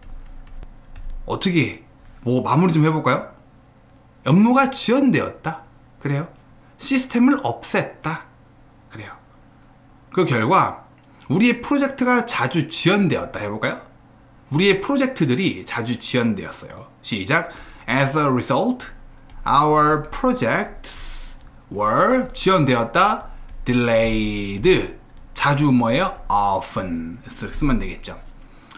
어떻게 뭐 마무리 좀 해볼까요? 업무가 지연되었다. 그래요. 시스템을 없앴다. 그래요. 그 결과 우리의 프로젝트가 자주 지연되었다. 해볼까요? 우리의 프로젝트들이 자주 지연되었어요. 시작. As a result, our projects were 지연되었다. delayed. 자주 뭐예요? often 쓰면 되겠죠.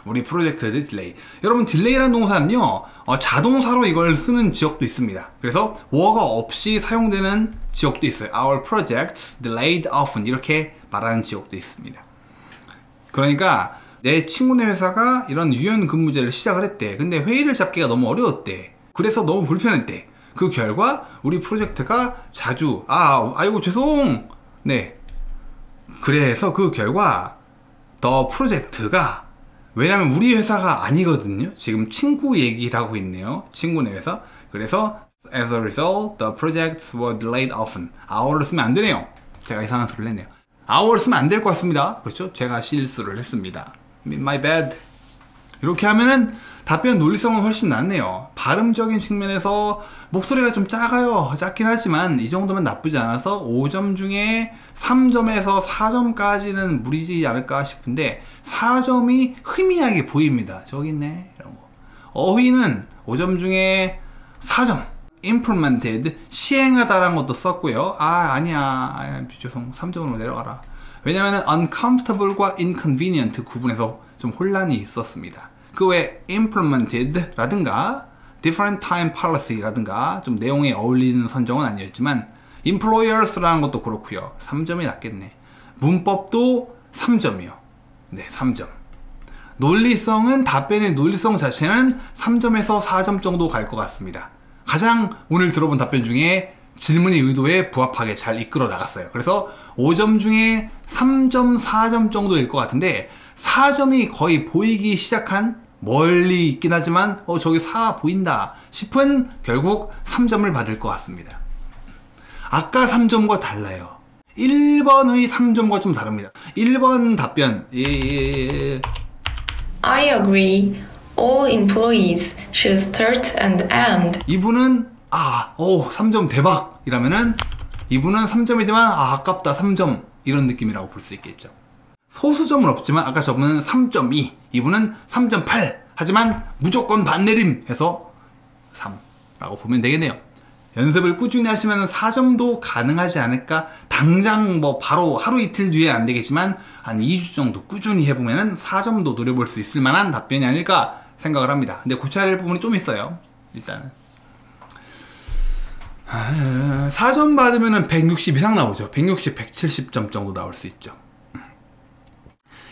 우리 프로젝트들 딜레이. 여러분 딜레이라는 동사는요 자동사로 이걸 쓰는 지역도 있습니다. 그래서 워가 없이 사용되는 지역도 있어요. Our projects delayed often 이렇게 말하는 지역도 있습니다. 그러니까 내 친구네 회사가 이런 유연근무제를 시작을 했대. 근데 회의를 잡기가 너무 어려웠대. 그래서 너무 불편했대. 그 결과 우리 프로젝트가 자주 아이고 죄송. 네. 그래서 그 결과 더 프로젝트가 왜냐면 우리 회사가 아니거든요. 지금 친구 얘기를 하고 있네요. 친구네 회사. 그래서 as a result, the projects were delayed often. our를 쓰면 안 되네요. 제가 이상한 소리를 했네요. our를 쓰면 안 될 것 같습니다. 그렇죠? 제가 실수를 했습니다. My bad. 이렇게 하면은 답변 논리성은 훨씬 낫네요. 발음적인 측면에서 목소리가 좀 작아요. 작긴 하지만 이 정도면 나쁘지 않아서 5점 중에 3점에서 4점까지는 무리지 않을까 싶은데 4점이 희미하게 보입니다. 저기 있네. 이런 거. 어휘는 5점 중에 4점. implemented 시행하다라는 것도 썼고요. 아니야. 죄송. 3점으로 내려가라. 왜냐면은 uncomfortable과 inconvenient 구분해서 좀 혼란이 있었습니다. 그 외에 implemented 라든가 different time policy 라든가 좀 내용에 어울리는 선정은 아니었지만 employers라는 것도 그렇고요. 3점이 낫겠네. 문법도 3점이요. 네, 3점. 논리성은 답변의 논리성 자체는 3점에서 4점 정도 갈 것 같습니다. 가장 오늘 들어본 답변 중에 질문의 의도에 부합하게 잘 이끌어 나갔어요. 그래서 5점 중에 3점, 4점 정도일 것 같은데 4점이 거의 보이기 시작한 멀리 있긴 하지만 저기 4 보인다 싶은 결국 3점을 받을 것 같습니다. 아까 3점과 달라요. 1번의 3점과 좀 다릅니다. 1번 답변 I agree. All employees should start and end. 이분은 3점 대박 이라면은 이분은 3점이지만 아깝다 3점 이런 느낌이라고 볼 수 있겠죠. 소수점은 없지만 아까 저분은 3.2 이분은 3.8 하지만 무조건 반내림 해서 3라고 보면 되겠네요. 연습을 꾸준히 하시면 4점도 가능하지 않을까. 당장 뭐 바로 하루 이틀 뒤에 안 되겠지만 한 2주 정도 꾸준히 해보면 4점도 노려볼 수 있을 만한 답변이 아닐까 생각을 합니다. 근데 고쳐야 할 부분이 좀 있어요. 일단은 4점 받으면 160 이상 나오죠. 160, 170점 정도 나올 수 있죠.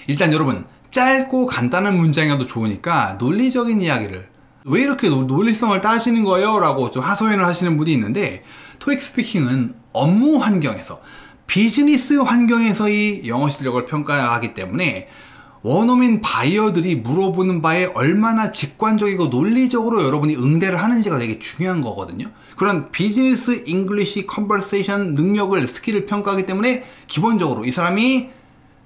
일단 여러분 짧고 간단한 문장이라도 좋으니까 논리적인 이야기를 왜 이렇게 논리성을 따지는 거예요? 라고 좀 하소연을 하시는 분이 있는데 토익 스피킹은 업무 환경에서 비즈니스 환경에서의 영어 실력을 평가하기 때문에 원어민 바이어들이 물어보는 바에 얼마나 직관적이고 논리적으로 여러분이 응대를 하는지가 되게 중요한 거거든요. 그런 비즈니스 잉글리시 컨버세이션 능력을 스킬을 평가하기 때문에 기본적으로 이 사람이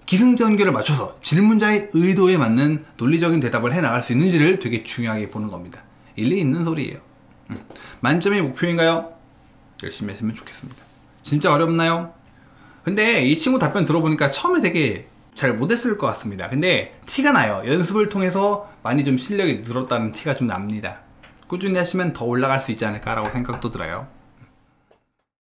기승전결을 맞춰서 질문자의 의도에 맞는 논리적인 대답을 해나갈 수 있는지를 되게 중요하게 보는 겁니다. 일리 있는 소리예요. 만점이 목표인가요? 열심히 했으면 좋겠습니다. 진짜 어렵나요? 근데 이 친구 답변 들어보니까 처음에 되게 잘 못했을 것 같습니다. 근데 티가 나요. 연습을 통해서 많이 좀 실력이 늘었다는 티가 좀 납니다. 꾸준히 하시면 더 올라갈 수 있지 않을까라고 생각도 들어요.